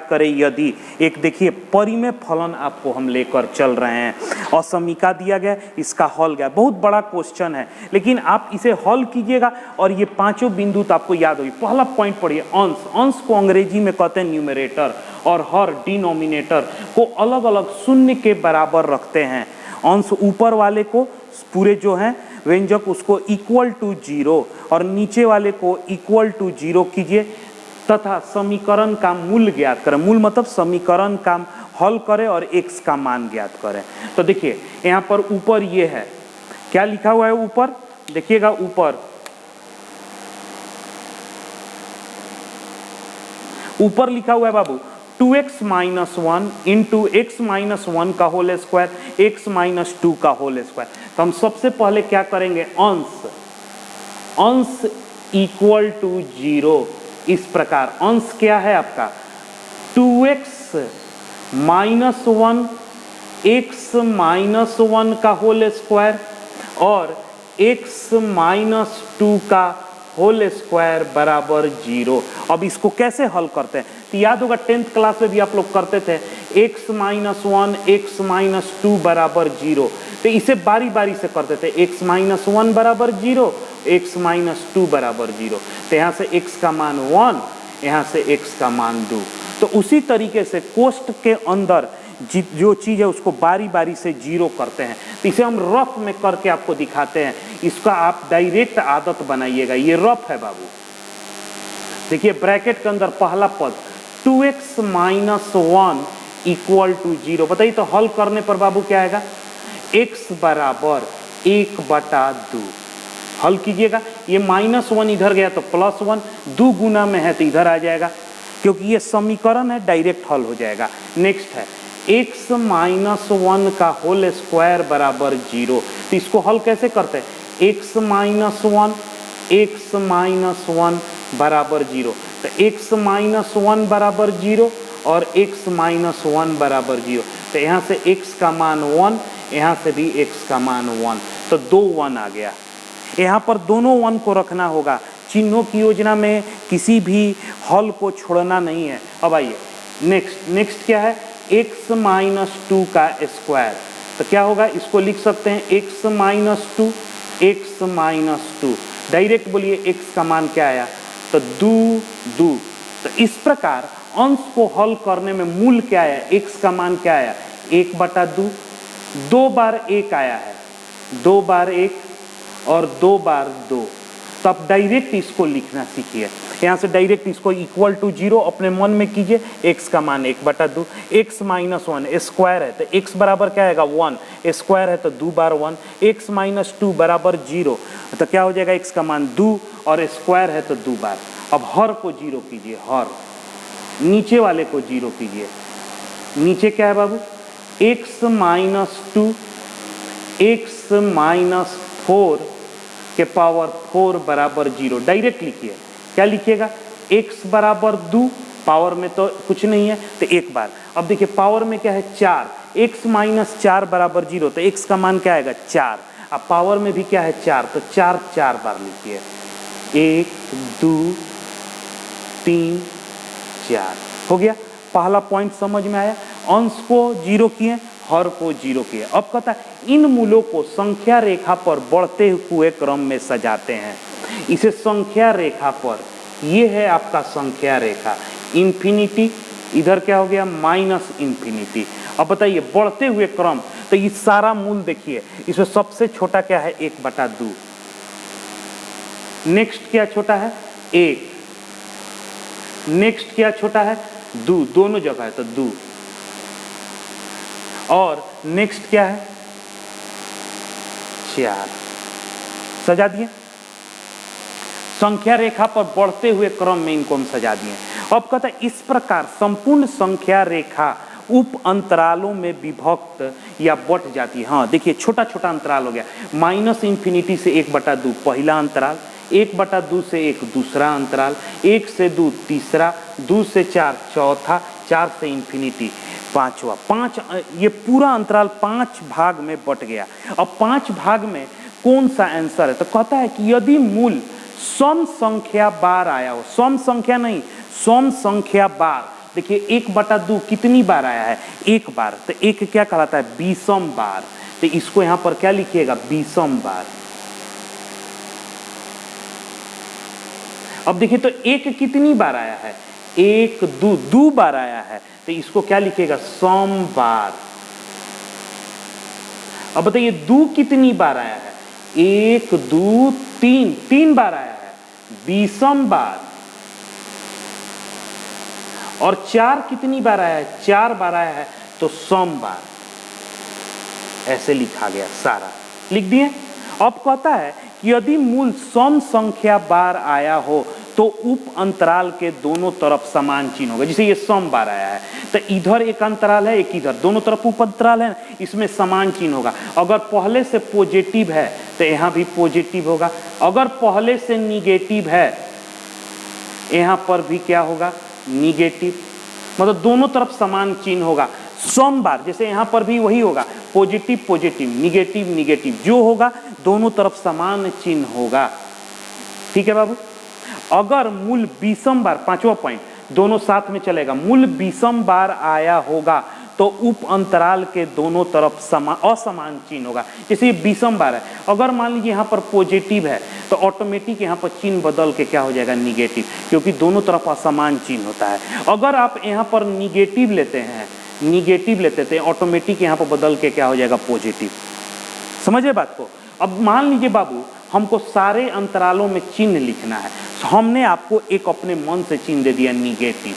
करें यदि, एक देखिए परिमेय फलन आपको हम लेकर चल रहे हैं, असमीका दिया गया, इसका हल गया। बहुत बड़ा क्वेश्चन है लेकिन आप इसे हल कीजिएगा और ये 5 बिंदु तो आपको याद होगी। पहला पॉइंट पढ़िए, अंश को अंग्रेजी में कहते हैं न्यूमरेटर और हर डिनोमिनेटर को अलग अलग शून्य के बराबर रखते हैं। अंश ऊपर वाले को पूरे जो है व्यंजक उसको इक्वल टू 0 और नीचे वाले को इक्वल टू 0 कीजिए तथा समीकरण का मूल ज्ञात करें। मूल मतलब समीकरण का हल करें और x का मान ज्ञात करें। तो देखिए यहाँ पर ऊपर ये है, क्या लिखा हुआ है ऊपर, देखिएगा ऊपर लिखा हुआ है बाबू 2x minus 1 into x minus 1 का होल स्क्वायर, x माइनस 2 का होल स्क्वायर। तो हम सबसे पहले क्या करेंगे, अंश इक्वल टू 0। इस प्रकार अंश क्या है आपका 2x माइनस 1 x माइनस 1 का होल स्क्वायर और x माइनस 2 का होल स्क्वायर बराबर 0। अब इसको कैसे हल करते हैं तो याद होगा 10th क्लास में भी आप लोग करते थे, x माइनस 1 x माइनस 2 बराबर 0। तो इसे बारी बारी से करते थे, x माइनस 1 बराबर 0, x माइनस 2 बराबर 0। तो यहाँ से x का मान 1, यहाँ से x का मान 2। तो उसी तरीके से कोष्ठ के अंदर जो चीज़ है उसको बारी बारी से 0 करते हैं। तो इसे हम रफ में करके आपको दिखाते हैं, इसका आप डायरेक्ट आदत बनाइएगा। ये रफ है बाबू, देखिए ब्रैकेट के अंदर पहला पद 2x माइनस 1 इक्वल टू 0। बताइए तो हल करने पर बाबू क्या आएगा, x बराबर 1/2। हल कीजिएगा, ये माइनस 1 इधर गया तो प्लस 1, 2 गुना में है तो इधर आ जाएगा, क्योंकि ये समीकरण है डायरेक्ट हल हो जाएगा। नेक्स्ट है x माइनस 1 का होल स्क्वायर बराबर 0। तो इसको हल कैसे करते हैं, x माइनस 1 बराबर 0। तो x माइनस 1 बराबर 0 और x माइनस 1 बराबर 0। तो यहाँ से x का मान 1, यहाँ से भी x का मान 1, तो 2 1 आ गया। यहाँ पर दोनों 1 को रखना होगा। चिन्हों की योजना में किसी भी हल को छोड़ना नहीं है। अब आइए नेक्स्ट क्या है, x माइनस 2 का स्क्वायर। तो क्या होगा, इसको लिख सकते हैं x minus 2, x minus 2। Direct बोलिए x का मान क्या आया, तो 2। तो इस प्रकार अंश को हल करने में मूल क्या आया, x का मान क्या आया, 1/2। 2 बार 1 आया है, 2 बार 1 और 2 बार 2। तो आप डायरेक्ट इसको लिखना सीखिए, यहाँ से डायरेक्ट इसको इक्वल टू 0 अपने मन में कीजिए, x का मान 1/2, x माइनस 1 स्क्वायर है तो x बराबर क्या आएगा 1, स्क्वायर है तो 2 बार 1, x माइनस 2 बराबर 0, तो क्या हो जाएगा x का मान 2 और स्क्वायर है तो 2 बार। अब हर को 0 कीजिए, हर नीचे वाले को 0 कीजिए। नीचे क्या है बाबू, x माइनस 2, x माइनस 4 के पावर 4 बराबर 0। डायरेक्ट लिखिए, क्या लिखिएगा, x बराबर 2, पावर में तो कुछ नहीं है तो एक बार। अब देखिए पावर में क्या है 4, x माइनस 4 बराबर 0, तो x का मान क्या आएगा 4। अब पावर में भी क्या है 4, तो 4 बार लिखिए, 1 2 3 4। हो गया, पहला पॉइंट समझ में आया। अंश को 0 किए, हर को 0 किए। अब कहता है इन मूलों को संख्या रेखा पर बढ़ते हुए क्रम में सजाते हैं। इसे संख्या रेखा पर, ये है आपका संख्या रेखा, इंफिनिटी, इधर क्या हो गया माइनस इंफिनिटी। अब बताइए बढ़ते हुए क्रम, तो ये सारा मूल देखिए, इसमें सबसे छोटा क्या है 1/2, नेक्स्ट क्या छोटा है 1, नेक्स्ट क्या छोटा है 2, दोनों जगह है तो 2, और नेक्स्ट क्या है 4। सजा दिए, संख्या रेखा पर बढ़ते हुए क्रम में इनको हम सजा दिए। अब कहता है इस प्रकार संपूर्ण संख्या रेखा उप अंतरालों में विभक्त या बट जाती है। हाँ देखिए छोटा छोटा अंतराल हो गया, माइनस इंफिनिटी से 1/2 पहला अंतराल, 1/2 से 1 दूसरा अंतराल, 1 से 2 तीसरा, 2 से 4 चौथा, 4 से इंफिनिटी पांचवा। 5 ये पूरा अंतराल 5 भाग में बट गया। अब 5 भाग में कौन सा आंसर है, तो कहता है कि यदि मूल सम संख्या बार आया हो, सम संख्या नहीं सम संख्या बार। देखिए 1/2 कितनी बार आया है, 1 बार, तो 1 क्या कहलाता है बीसम बार, तो इसको यहां पर क्या लिखिएगा बीसम बार। अब देखिए तो 1 कितनी बार आया है, 1 2 बार आया है, तो इसको क्या लिखिएगा सम बार। अब बताइए 2 कितनी बार आया है, 1 2 3 बार आया है बीसम बार। और 4 कितनी बार आया है, 4 बार आया है तो सम बार। ऐसे लिखा गया, सारा लिख दिए। अब कहता है कि यदि मूल सम संख्या बार आया हो तो उप अंतराल के दोनों तरफ समान चिन्ह होगा। जैसे ये सम बार आया है तो इधर एक अंतराल है, एक इधर, दोनों तरफ उप अंतराल है, इसमें समान चिन्ह होगा। अगर पहले से पॉजिटिव है तो यहाँ भी पॉजिटिव होगा, अगर पहले से निगेटिव है यहाँ पर भी क्या होगा निगेटिव, मतलब दोनों तरफ समान चिन्ह होगा। सम बार जैसे यहाँ पर भी वही होगा, पॉजिटिव पॉजिटिव, निगेटिव निगेटिव, जो होगा दोनों तरफ समान चिन्ह होगा। ठीक है बाबू। अगर मूल विषम बार, पांचवा पॉइंट, दोनों साथ में चलेगा, मूल विषम बार आया होगा तो उप अंतराल के दोनों तरफ असमान चिन्ह होगा। जैसे ये विषम बार है, अगर मान लीजिए यहाँ पर पॉजिटिव है तो ऑटोमेटिक यहाँ पर चिन्ह बदल के क्या हो जाएगा निगेटिव, क्योंकि दोनों तरफ असमान चिन्ह होता है। अगर आप यहाँ पर निगेटिव लेते हैं, निगेटिव लेते थे, ऑटोमेटिक यहाँ पर बदल के क्या हो जाएगा पॉजिटिव। समझे बात को। अब मान लीजिए बाबू हमको सारे अंतरालों में चिन्ह लिखना है, तो हमने आपको एक अपने मन से चिन्ह दे दिया निगेटिव।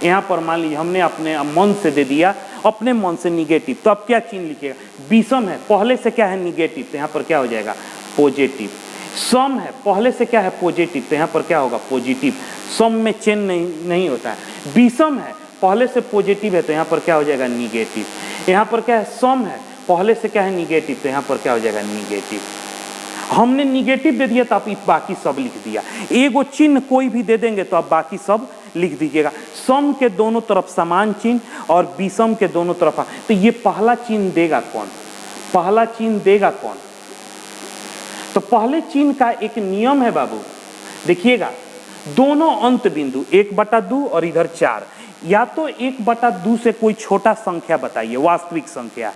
यहाँ पर मान लीजिए हमने अपने मन से दे दिया, अपने मन से निगेटिव, तो अब क्या चिन्ह लिखिएगा, विषम है पहले से क्या है निगेटिव, तो यहाँ पर क्या हो जाएगा पॉजिटिव। सम है पहले से क्या है पॉजिटिव, तो यहाँ पर क्या होगा पॉजिटिव, सम में चेंज नहीं होता है। विषम है पहले से पॉजिटिव है तो यहाँ पर क्या हो जाएगा निगेटिव। यहाँ पर क्या है सम है पहले से क्या है निगेटिव, तो यहाँ पर क्या हो जाएगा निगेटिव। हमने निगेटिव दे दिया तो आप बाकी सब लिख दिया, एगो चिन्ह कोई भी दे देंगे तो आप बाकी सब लिख दीजिएगा। सम के दोनों तरफ समान चिन्ह और विषम के दोनों तरफ, तो ये पहला चिन्ह देगा कौन, पहला चिन्ह देगा कौन, तो पहले चिन्ह का एक नियम है बाबू, देखिएगा दोनों अंत बिंदु 1/2 और इधर 4, या तो 1/2 से कोई छोटा संख्या बताइए, वास्तविक संख्या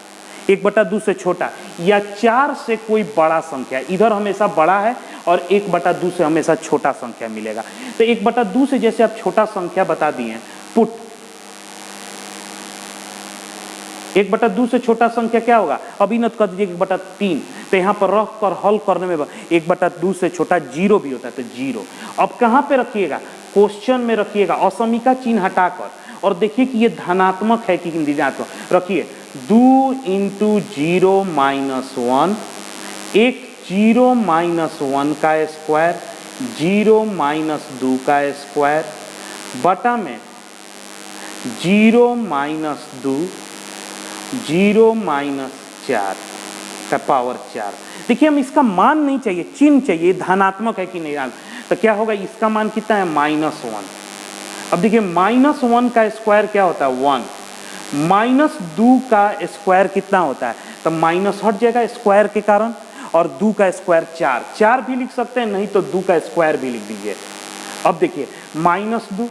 1/2 से छोटा, या 4 से कोई बड़ा संख्या। इधर हमेशा बड़ा है और 1/2 से हमेशा छोटा संख्या मिलेगा। तो 1/2 से जैसे आप छोटा संख्या बता दिए, पुट 1/2 से छोटा संख्या क्या होगा, अभी न कर दीजिए 1/3। तो यहाँ पर रख कर हल करने में 1/2 से छोटा 0 भी होता है, तो 0। अब कहाँ पे रखिएगा, क्वेश्चन में रखिएगा, असमीका चिन्ह हटाकर, और देखिए कि ये धनात्मक है कि ऋणात्मक। रखिए 2 × 0 - 1, एक 0 - 1 का स्क्वायर, 0 - 2 का स्क्वायर, बटा में 0 - 2, 0 - 4 का पावर 4। देखिए हम इसका मान नहीं चाहिए, चिन्ह चाहिए, धनात्मक है कि नहीं। तो क्या होगा, इसका मान कितना है, -1। अब देखिए -1 का स्क्वायर क्या होता है, 1, -2 का स्क्वायर कितना होता है, तो माइनस हट जाएगा स्क्वायर के कारण, और 2 का स्क्वायर 4, 4 भी लिख सकते हैं, नहीं तो 2 का स्क्वायर भी लिख दीजिए। अब देखिए -2,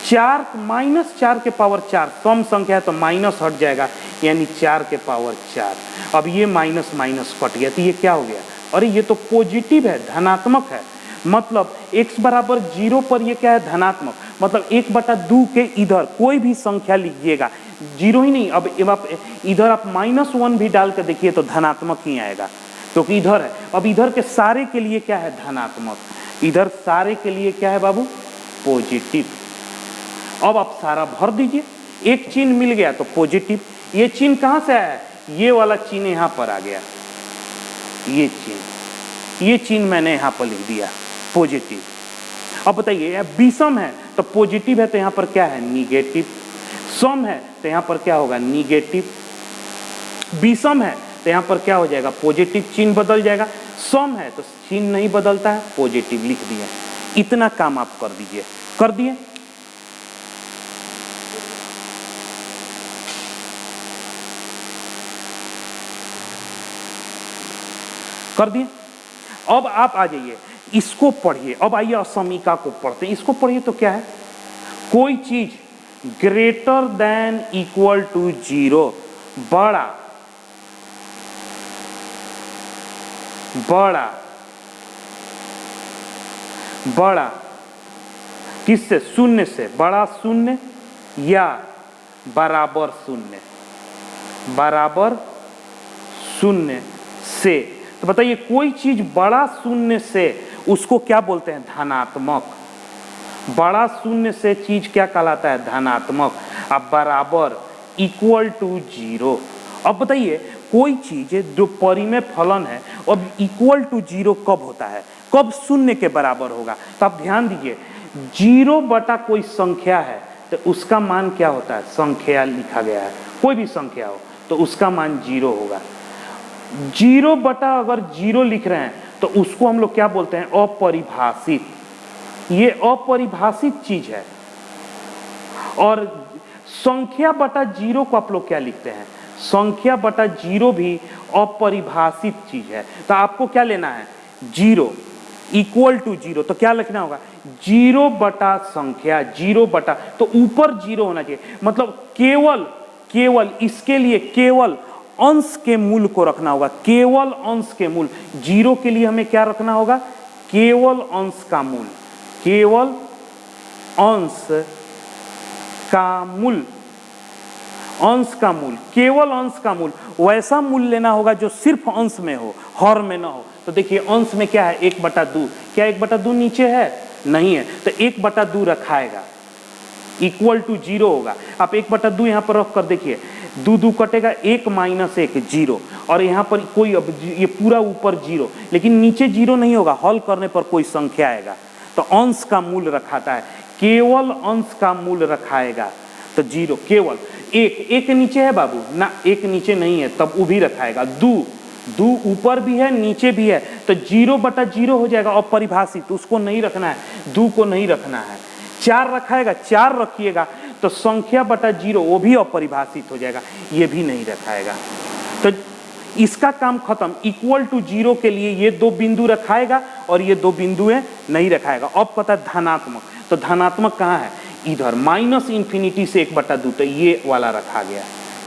4, -4 के पावर 4, सम संख्या है तो माइनस हट जाएगा, यानी 4 के पावर 4। अब ये माइनस माइनस कट गया, तो ये क्या हो गया, अरे ये तो पॉजिटिव है, धनात्मक है। मतलब x बराबर 0 पर ये क्या है, धनात्मक। मतलब 1/2 के इधर कोई भी संख्या लीजिएगा, 0 ही नहीं, अब आप इधर आप -1 भी डाल कर देखिए तो धनात्मक ही आएगा, क्योंकि इधर है। अब इधर के सारे के लिए क्या है, धनात्मक, इधर सारे के लिए क्या है बाबू, पॉजिटिव। अब आप सारा भर दीजिए, एक चिन्ह मिल गया तो पॉजिटिव। ये चिन्ह कहाँ से आया, ये वाला चिन्ह यहाँ पर आ गया, ये चिन्ह मैंने यहाँ पर लिख दिया, पॉजिटिव। अब बताइए विषम है तो पॉजिटिव है, तो यहाँ पर क्या है, निगेटिव। सम है तो यहाँ पर क्या होगा, निगेटिव। विषम है तो यहाँ पर क्या हो जाएगा, पॉजिटिव, चिन्ह बदल जाएगा। सम है तो चिन्ह नहीं बदलता है, पॉजिटिव लिख दिया। इतना काम आप कर दीजिए, कर दिए। कर दिए। अब आप आ जाइए, इसको पढ़िए। अब आइए असमीका को पढ़ते हैं। इसको पढ़िए तो क्या है, कोई चीज ग्रेटर देन इक्वल टू 0, बड़ा बड़ा बड़ा किससे, शून्य से, बड़ा शून्य या बराबर शून्य, बराबर शून्य से। तो बताइए कोई चीज बड़ा शून्य से, उसको क्या बोलते हैं, धनात्मक। बड़ा शून्य से चीज क्या कहलाता है, धनात्मक। अब बराबर इक्वल टू 0। अब बताइए कोई चीज जो परिमेय फलन है, अब इक्वल टू 0 कब होता है, कब शून्य के बराबर होगा। तो आप ध्यान दीजिए, 0 बटा कोई संख्या है तो उसका मान क्या होता है, संख्या लिखा गया है, कोई भी संख्या हो तो उसका मान 0 होगा। 0 बटा अगर 0 लिख रहे हैं तो उसको हम लोग क्या बोलते हैं, अपरिभाषित। ये अपरिभाषित चीज है। और संख्या बटा 0 को आप लोग क्या लिखते हैं, संख्या बटा 0 भी अपरिभाषित चीज है। तो आपको क्या लेना है, 0 इक्वल टू 0, तो क्या लिखना होगा, 0 बटा संख्या, 0 बटा, तो ऊपर 0 होना चाहिए। मतलब केवल इसके लिए केवल अंश के मूल को रखना होगा, केवल अंश के मूल। 0 के लिए हमें क्या रखना होगा, केवल अंश का मूल, केवल अंश का मूल, अंश का मूल, केवल अंश का मूल। वैसा मूल लेना होगा जो सिर्फ अंश में हो, हर में ना हो। तो देखिए अंश में क्या है, 1/2। क्या 1/2 नीचे है, नहीं है, तो 1/2 रखाएगा, इक्वल टू 0 होगा। आप 1/2 यहाँ पर रख कर देखिए, 2 कटेगा, 1 - 1 0, और यहाँ पर कोई, अब ये पूरा ऊपर 0, लेकिन नीचे 0 नहीं होगा, हल करने पर कोई संख्या आएगा तो अंश का मूल रखाता है, केवल अंश का मूल रखाएगा। तो 0 केवल, 1 नीचे है बाबू ना, 1 नीचे नहीं है, तब वो भी रखाएगा। 2 ऊपर भी है नीचे भी है, तो 0/0 हो जाएगा अपरिभाषित, उसको नहीं रखना है, 2 को नहीं रखना है। 4 रखाएगा, 4 रखिएगा तो संख्या बटा 0 वो भी अपरिभाषित हो जाएगा, ये भी नहीं रखाएगा। तो इसका काम खत्म। इक्वल टू 0 के लिए ये 2 बिंदु रखाएगा और ये 2 बिंदुएं नहीं रखाएगा। अब कहता है धनात्मक, तो धनात्मक कहाँ है, इधर माइनस इन्फिनिटी से 1/2, तो ये वाला रखा गया,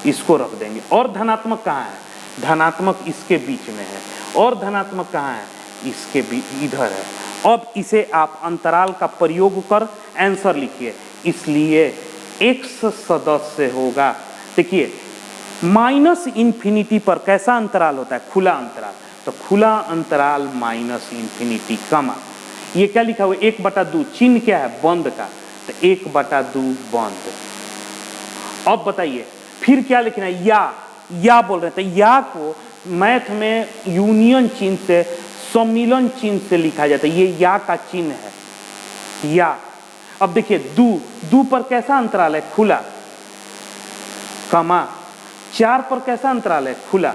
इसको रख देंगे। और धनात्मक कहाँ है? धनात्मक इसके बीच में है। और धनात्मक कहाँ है? इसके बीच, इधर है। अब इसे आप अंतराल का प्रयोग कर आंसर लिखिए। इसलिए x सदस्य होगा, देखिए माइनस इन्फिनिटी पर कैसा अंतराल होता है? खुला अंतराल। तो खुला अंतराल माइनस इन्फिनिटी कमा, ये क्या लिखा हुआ? 1/2, चिन्ह क्या है? बंद का, तो 1/2 बंद। अब बताइए फिर क्या लिखना है? या बोल रहे थे, या को मैथ में यूनियन चिन्ह से, सम्मिलन चिन्ह से लिखा जाता है। ये या का चिन्ह है, या। अब देखिए दू पर कैसा अंतराल है? खुला, कमा। 4 पर कैसा अंतराल है? खुला,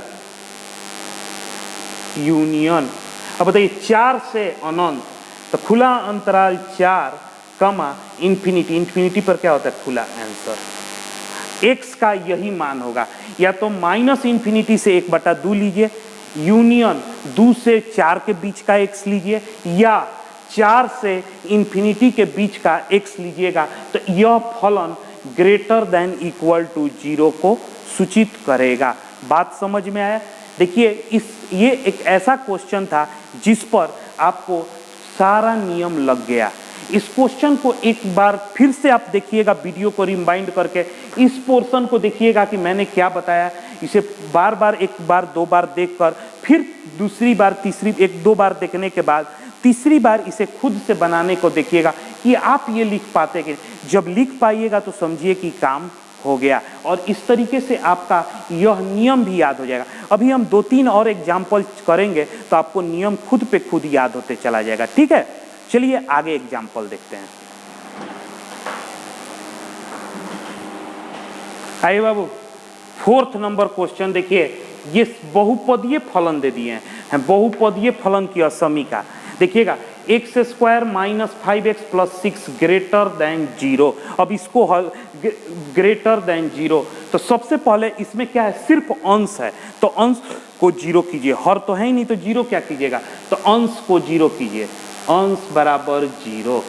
यूनियन। अब बताइए 4 से अनंत, तो खुला अंतराल 4, कमा इन्फिनिटी। इन्फिनिटी पर क्या होता है? खुला। आंसर x का यही मान होगा। या तो माइनस इन्फिनिटी से 1/2 लीजिए, यूनियन 2 से 4 के बीच का x लीजिए, या 4 से इन्फिनिटी के बीच का x लीजिएगा। तो यह फलन ग्रेटर देन इक्वल टू 0 को सूचित करेगा। बात समझ में आया? देखिए ये एक ऐसा क्वेश्चन था जिस पर आपको सारा नियम लग गया। इस क्वेश्चन को एक बार फिर से आप देखिएगा, वीडियो को रिमाइंड करके इस पोर्शन को देखिएगा कि मैंने क्या बताया। इसे बार बार, एक बार, 2 बार देखकर फिर दूसरी बार, तीसरी, 1-2 बार देखने के बाद तीसरी बार इसे खुद से बनाने को देखिएगा कि आप ये लिख पाते कि जब लिख पाइएगा तो समझिए कि काम हो गया। और इस तरीके से आपका यह नियम भी याद हो जाएगा। अभी हम 2-3 और एग्जाम्पल करेंगे तो आपको नियम खुद पे खुद याद होते चला जाएगा। ठीक है, चलिए आगे एग्जाम्पल देखते हैं। आइए बाबू, 4th नंबर क्वेश्चन देखिए। ये बहुपदीय फलन दे दिए हैं, बहुपदीय फलन की असमीका। देखिएगा x² - 5x + 6 ग्रेटर देन 0। अब इसको हल, ग्रेटर देन 0, तो सबसे पहले इसमें क्या है? सिर्फ अंश है, तो अंश को 0 कीजिए। हर तो है ही नहीं, तो 0 क्या कीजिएगा? तो अंश को 0 कीजिए। अंश बराबर 0,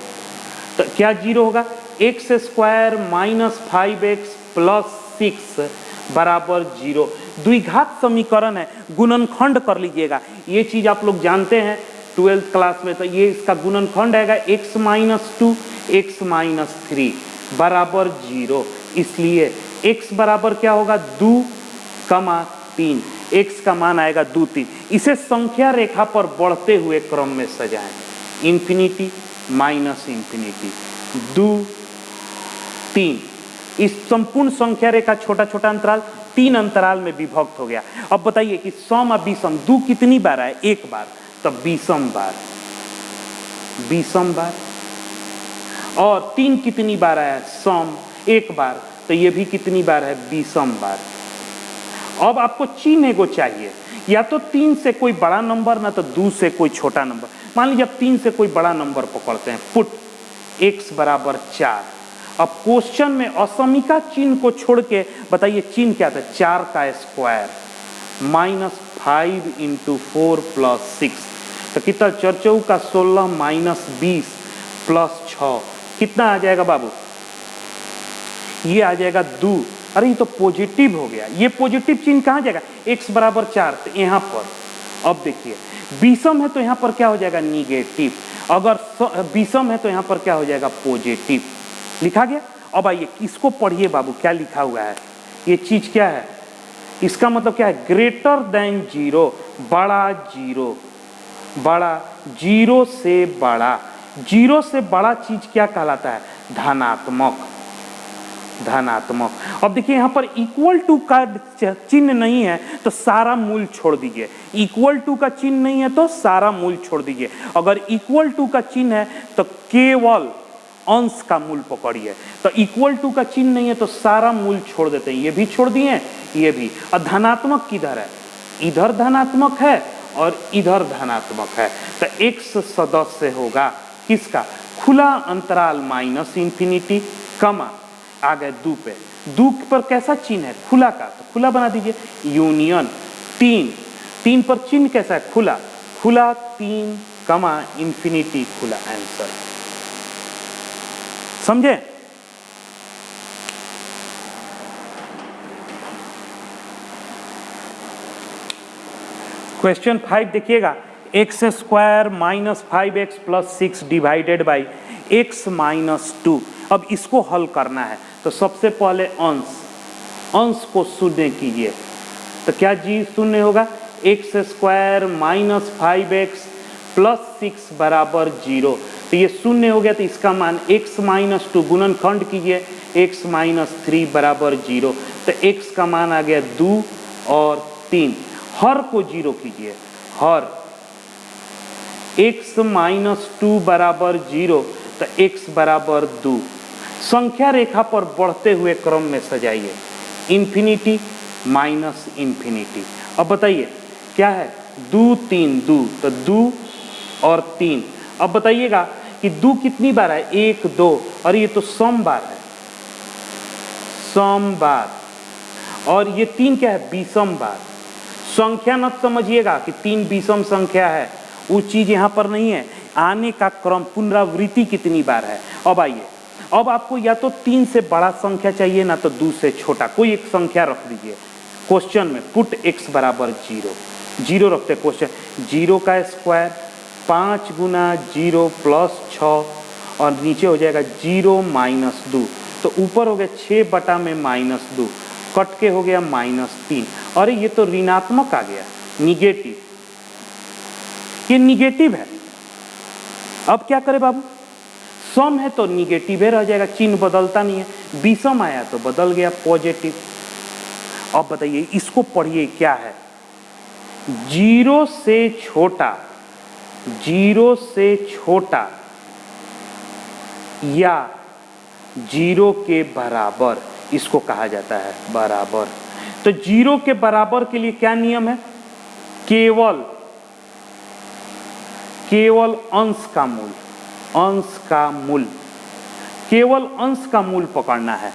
तो क्या 0 होगा? x² - 5x + 6 बराबर 0। द्विघात समीकरण है, गुणनखंड कर लीजिएगा। ये चीज आप लोग जानते हैं 12th क्लास में, तो ये इसका गुणनखंड आएगा x - 2 x - 3 बराबर 0। इसलिए x बराबर क्या होगा? 2, 3। x का मान आएगा 2, 3। इसे संख्या रेखा पर बढ़ते हुए क्रम में सजाएं। Infinity minus infinity, 2, 3। इस संपूर्ण संख्या रेखा छोटा छोटा अंतराल 3 अंतराल में विभक्त हो गया। अब बताइए कि सम और विषम 2 कितनी बार आए? 1 बार, तब विषम बार, विषम बार। और 3 कितनी बार आया? सम 1 बार, तो ये भी कितनी बार है? विषम बार। अब आपको चिन्ह को चाहिए, या तो 3 से कोई बड़ा नंबर, ना तो 2 से कोई छोटा नंबर। मान लीजिए आप 3 से कोई बड़ा नंबर पकड़ते हैं, पुट x बराबर 4। अब क्वेश्चन में असमीका चिन्ह को छोड़ के बताइए चिन्ह क्या था? 4 का स्क्वायर -5 × 4 + 6, तो कितना? 4 का 16 - 20 + 6 कितना आ जाएगा बाबू? ये आ जाएगा 2। अरे ये तो पॉजिटिव हो गया। ये पॉजिटिव चिन्ह कहाँ जाएगा? x बराबर 4, तो यहाँ पर। अब देखिए विषम है तो यहाँ पर क्या हो जाएगा? निगेटिव। अगर विषम है तो यहाँ पर क्या हो जाएगा? पॉजिटिव। लिखा गया। अब आइए इसको पढ़िए बाबू, क्या लिखा हुआ है? ये चीज क्या है? इसका मतलब क्या है? ग्रेटर देन 0, बड़ा 0, बड़ा 0 से बड़ा। 0 से बड़ा चीज क्या कहलाता है? धनात्मक, धनात्मक। अब देखिए यहाँ पर इक्वल टू का चिन्ह नहीं है तो सारा मूल छोड़ दीजिए। इक्वल टू का चिन्ह नहीं है तो सारा मूल छोड़ दीजिए। अगर इक्वल टू का चिन्ह है तो केवल अंश का मूल पकड़िए। तो इक्वल टू का चिन्ह नहीं है तो सारा मूल छोड़ देते हैं। ये भी छोड़ दिए, ये भी। और धनात्मक किधर है? इधर धनात्मक है और इधर धनात्मक है। तो x सदस्य होगा किसका? खुला अंतराल माइनस इन्फिनिटी, कमा आ गए 2 पे। 2 पर कैसा चिन्ह है? खुला का, तो खुला बना दीजिए। यूनियन 3, 3 पर चिन्ह कैसा है? खुला, खुला 3, कमा इन्फिनिटी, खुला। आंसर समझे? क्वेश्चन 5 देखिएगा, x square minus 5x plus 6 divided by x minus 2। अब इसको हल करना है तो सबसे पहले अंश को शून्य कीजिए, तो क्या जी शून्य होगा, x square minus 5x plus 6 बराबर 0। तो ये शून्य हो गया, तो इसका मान x माइनस 2 गुणनखंड कीजिए, x माइनस 3 बराबर 0। तो x का मान आ गया 2 और 3। हर को 0 कीजिए, हर x माइनस 2 बराबर 0, तो x बराबर 2। संख्या रेखा पर बढ़ते हुए क्रम में सजाइए, इन्फिनिटी माइनस इन्फिनिटी। अब बताइए क्या है, 2 3 2, तो 2 और 3। अब बताइएगा कि 2 कितनी बार है, 1 2, और ये तो सम बार है, सम बार, और ये 3 क्या है, विषम बार। संख्या न समझिएगा कि 3 विषम संख्या है, वो चीज यहाँ पर नहीं है, आने का क्रम, पुनरावृत्ति कितनी बार है। अब आइए, अब आपको या तो 3 से बड़ा संख्या चाहिए, ना तो 2 से छोटा, कोई एक संख्या रख दीजिए क्वेश्चन में। पुट x बराबर 0, 0 रखते क्वेश्चन। 0 का स्क्वायर 5 गुना 0 प्लस 6, और नीचे हो जाएगा 0 माइनस 2, तो ऊपर हो गया 6 बटा में माइनस 2, कट के हो गया माइनस 3। और ये तो ऋणात्मक आ गया, निगेटिव, ये निगेटिव है। अब क्या करें बाबू, सम है तो निगेटिव है रह जाएगा, चिन्ह बदलता नहीं है। विषम आया तो बदल गया पॉजिटिव। अब बताइए इसको पढ़िए क्या है, 0 से छोटा, 0 से छोटा या 0 के बराबर, इसको कहा जाता है बराबर। तो 0 के बराबर के लिए क्या नियम है, केवल अंश का मूल, अंश का मूल, केवल अंश का मूल पकड़ना है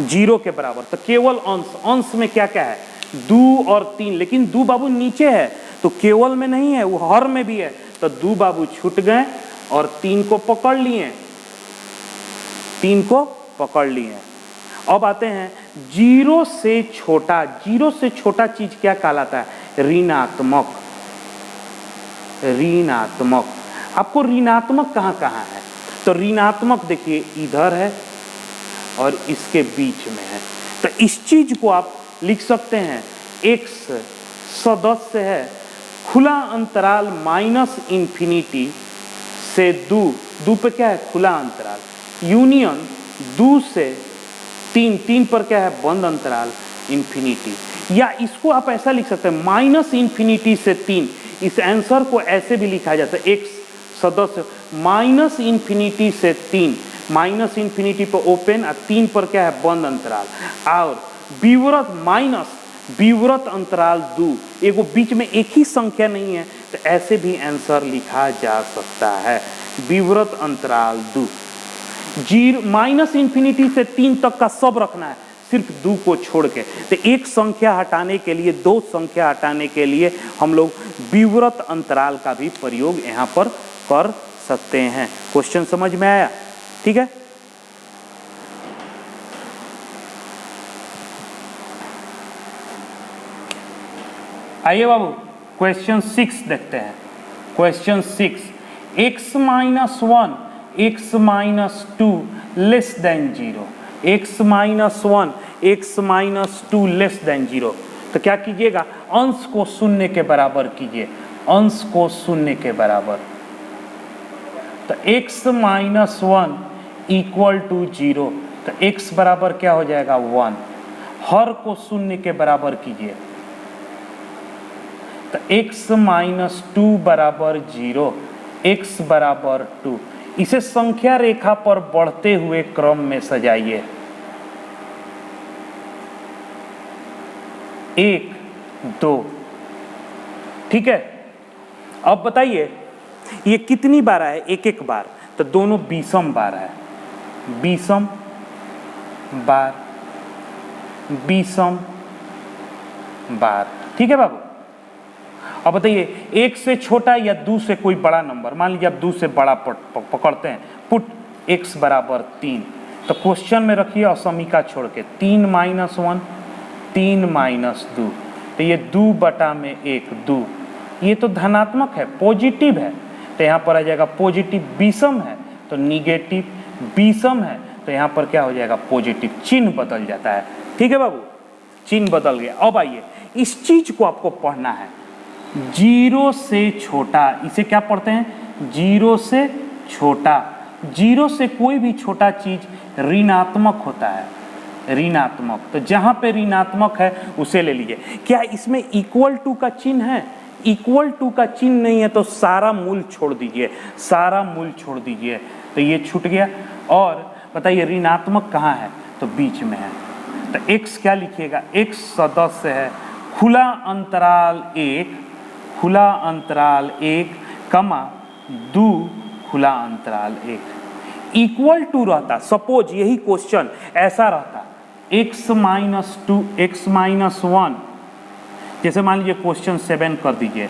0 के बराबर। तो केवल अंश, अंश में क्या क्या है, 2 और 3, लेकिन 2 बाबू नीचे है तो केवल में नहीं है, वो हर में भी है, तो 2 बाबू छूट गए और 3 को पकड़ लिए, 3 को पकड़ लिए। अब आते हैं 0 से छोटा, 0 से छोटा चीज क्या कहलाता है, ऋणात्मक, ऋणात्मक। आपको ऋणात्मक कहाँ कहाँ है, तो ऋणात्मक देखिए इधर है और इसके बीच में है। तो इस चीज को आप लिख सकते हैं, x सदस्य है खुला अंतराल माइनस इन्फिनिटी से 2 पे क्या है, खुला अंतराल, यूनियन 2 से 3 पर क्या है, बंद अंतराल इन्फिनिटी। या इसको आप ऐसा लिख सकते हैं, माइनस इन्फिनिटी से 3। इस आंसर को ऐसे भी लिखा जाता है, x सदस्य माइनस इन्फिनिटी से 3, माइनस इन्फिनिटी पर ओपन और 3 पर क्या है, बंद अंतराल, और विवृत माइनस विवृत अंतराल 2, एगो बीच में एक ही संख्या नहीं है, तो ऐसे भी आंसर लिखा जा सकता है, विवृत अंतराल 2। माइनस इन्फिनिटी से 3 तक का सब रखना है, सिर्फ 2 को छोड़ के। तो एक संख्या हटाने के लिए, 2 संख्या हटाने के लिए हम लोग विवृत अंतराल का भी प्रयोग यहाँ पर कर सकते हैं। क्वेश्चन समझ में आया, ठीक है। आइए बाबू क्वेश्चन 6 देखते हैं। Question 6, x minus 1 x minus 2 less then 0, x minus 1 x minus 2 less then 0। तो क्या कीजिएगा, अंश को शून्य के बराबर कीजिए, अंश को शून्य के बराबर। तो x माइनस 1 इक्वल टू 0, तो x बराबर क्या हो जाएगा, 1। हर को शून्य के बराबर कीजिए, तो x माइनस 2 बराबर 0, x बराबर 2। इसे संख्या रेखा पर बढ़ते हुए क्रम में सजाइए, 1 2, ठीक है। अब बताइए ये कितनी बार है, एक एक बार, तो दोनों विषम बार है, विषम बार, विषम बार, ठीक है बाबू। अब बताइए 1 से छोटा या 2 से कोई बड़ा नंबर, मान लीजिए आप 2 से बड़ा पकड़ते हैं, पुट x बराबर 3। तो क्वेश्चन में रखिए असमीका छोड़ के, 3 माइनस 1 3 माइनस 2, तो ये 2/1 2, ये तो धनात्मक है, पॉजिटिव है, तो यहाँ पर आ जाएगा पॉजिटिव। विषम है तो निगेटिव, विषम है तो यहाँ पर क्या हो जाएगा पॉजिटिव, चिन्ह बदल जाता है। ठीक है बाबू, चिन्ह बदल गया। अब आइए इस चीज को आपको पढ़ना है, 0 से छोटा, इसे क्या पढ़ते हैं, 0 से छोटा। 0 से कोई भी छोटा चीज ऋणात्मक होता है, ऋणात्मक, तो जहां पे ऋणात्मक है उसे ले लीजिए। क्या इसमें इक्वल टू का चिन्ह है? इक्वल टू का चिन्ह नहीं है तो सारा मूल छोड़ दीजिए, सारा मूल छोड़ दीजिए, तो ये छूट गया। और बताइए ऋणात्मक कहाँ है, तो बीच में है, तो x क्या लिखिएगा, x सदस्य है, खुला अंतराल 1, खुला अंतराल 1 कमा 2 खुला अंतराल 1 इक्वल टू रहता। सपोज यही क्वेश्चन ऐसा रहता, x माइनस 2 x माइनस 1, जैसे मान लीजिए क्वेश्चन 7 कर दीजिए,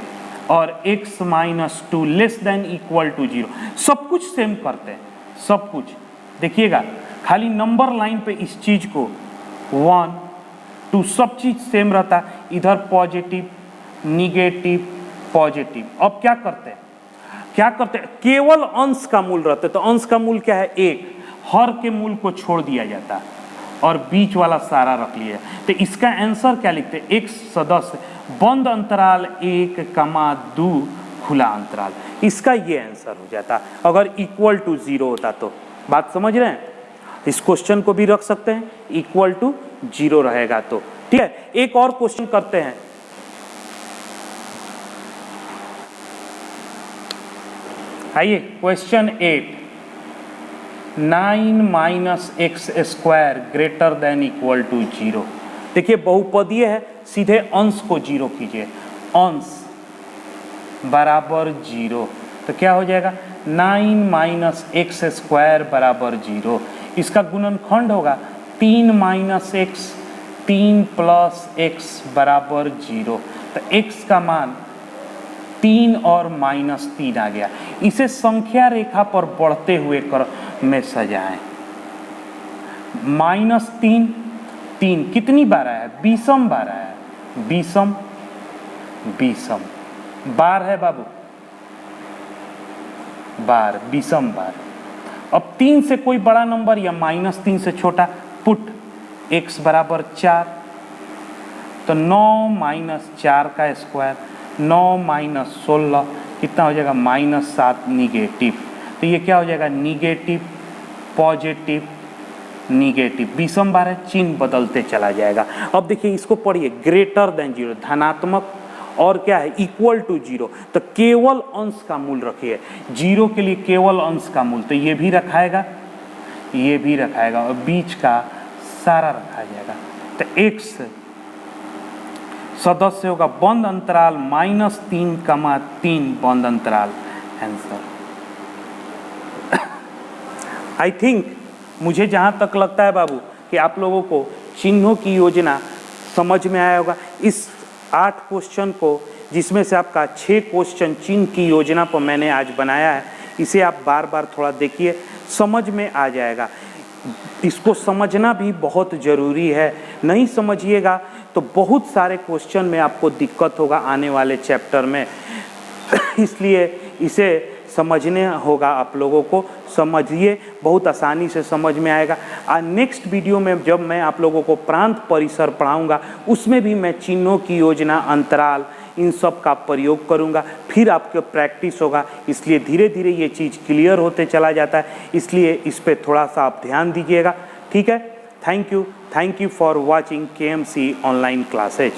और x minus 2 less than equal to 0, सब कुछ सेम करते हैं, सब कुछ देखिएगा, खाली नंबर लाइन पे इस चीज को 1 2 सब चीज सेम रहता, इधर पॉजिटिव निगेटिव पॉजिटिव। अब क्या करते हैं, क्या करते हैं, केवल अंश का मूल रहते, तो अंश का मूल क्या है 1, हर के मूल को छोड़ दिया जाता और बीच वाला सारा रख लिया। तो इसका आंसर क्या लिखते हैं, x सदस्य बंद अंतराल 1 कमा 2 खुला अंतराल, इसका ये आंसर हो जाता अगर इक्वल टू 0 होता तो। बात समझ रहे हैं, इस क्वेश्चन को भी रख सकते हैं इक्वल टू 0 रहेगा तो। ठीक है, एक और क्वेश्चन करते हैं, आइए question 8, 9 minus X square greater than equal to 0। देखिए बहुपदीय है, सीधे अंश को 0 कीजिए, अंश बराबर 0, तो क्या हो जाएगा 9 माइनस एक्स स्क्वायर बराबर 0। इसका गुणनखंड होगा 3 माइनस एक्स, 3 प्लस एक्स बराबर 0, तो x का मान 3 और माइनस 3 आ गया। इसे संख्या रेखा पर बढ़ते हुए क्रम में सजाएं। माइनस 3 3 कितनी बार आया, विषम बार आया, विषम विषम बार है बाबू, बार विषम बार। अब 3 से कोई बड़ा नंबर या माइनस 3 से छोटा, पुट x बराबर 4, तो 9 माइनस 4 का स्क्वायर, 9 माइनस 16 कितना हो जाएगा -7 निगेटिव, तो ये क्या हो जाएगा निगेटिव पॉजिटिव निगेटिव, विषम बार है, चिन्ह बदलते चला जाएगा। अब देखिए इसको पढ़िए, ग्रेटर देन 0 धनात्मक और क्या है इक्वल टू 0, तो केवल अंश का मूल रखिए, 0 के लिए केवल अंश का मूल, तो ये भी रखाएगा ये भी रखाएगा और बीच का सारा रखा जाएगा। तो x सदस्य होगा बंद अंतराल -3 कमा 3 बंद अंतराल आंसर। आई थिंक मुझे जहाँ तक लगता है बाबू कि आप लोगों को चिन्हों की योजना समझ में आया होगा। इस 8 क्वेश्चन को, जिसमें से आपका 6 क्वेश्चन चिन्ह की योजना पर मैंने आज बनाया है, इसे आप बार बार थोड़ा देखिए, समझ में आ जाएगा। इसको समझना भी बहुत ज़रूरी है, नहीं समझिएगा तो बहुत सारे क्वेश्चन में आपको दिक्कत होगा आने वाले चैप्टर में। इसलिए इसे समझने होगा, आप लोगों को समझिए, बहुत आसानी से समझ में आएगा। नेक्स्ट वीडियो में जब मैं आप लोगों को प्रांत परिसर पढ़ाऊंगा, उसमें भी मैं चिन्हों की योजना, अंतराल, इन सब का प्रयोग करूंगा, फिर आपके प्रैक्टिस होगा। इसलिए धीरे धीरे ये चीज़ क्लियर होते चला जाता है, इसलिए इस पर थोड़ा सा आप ध्यान दीजिएगा। ठीक है, thank you for watching KMC online classes.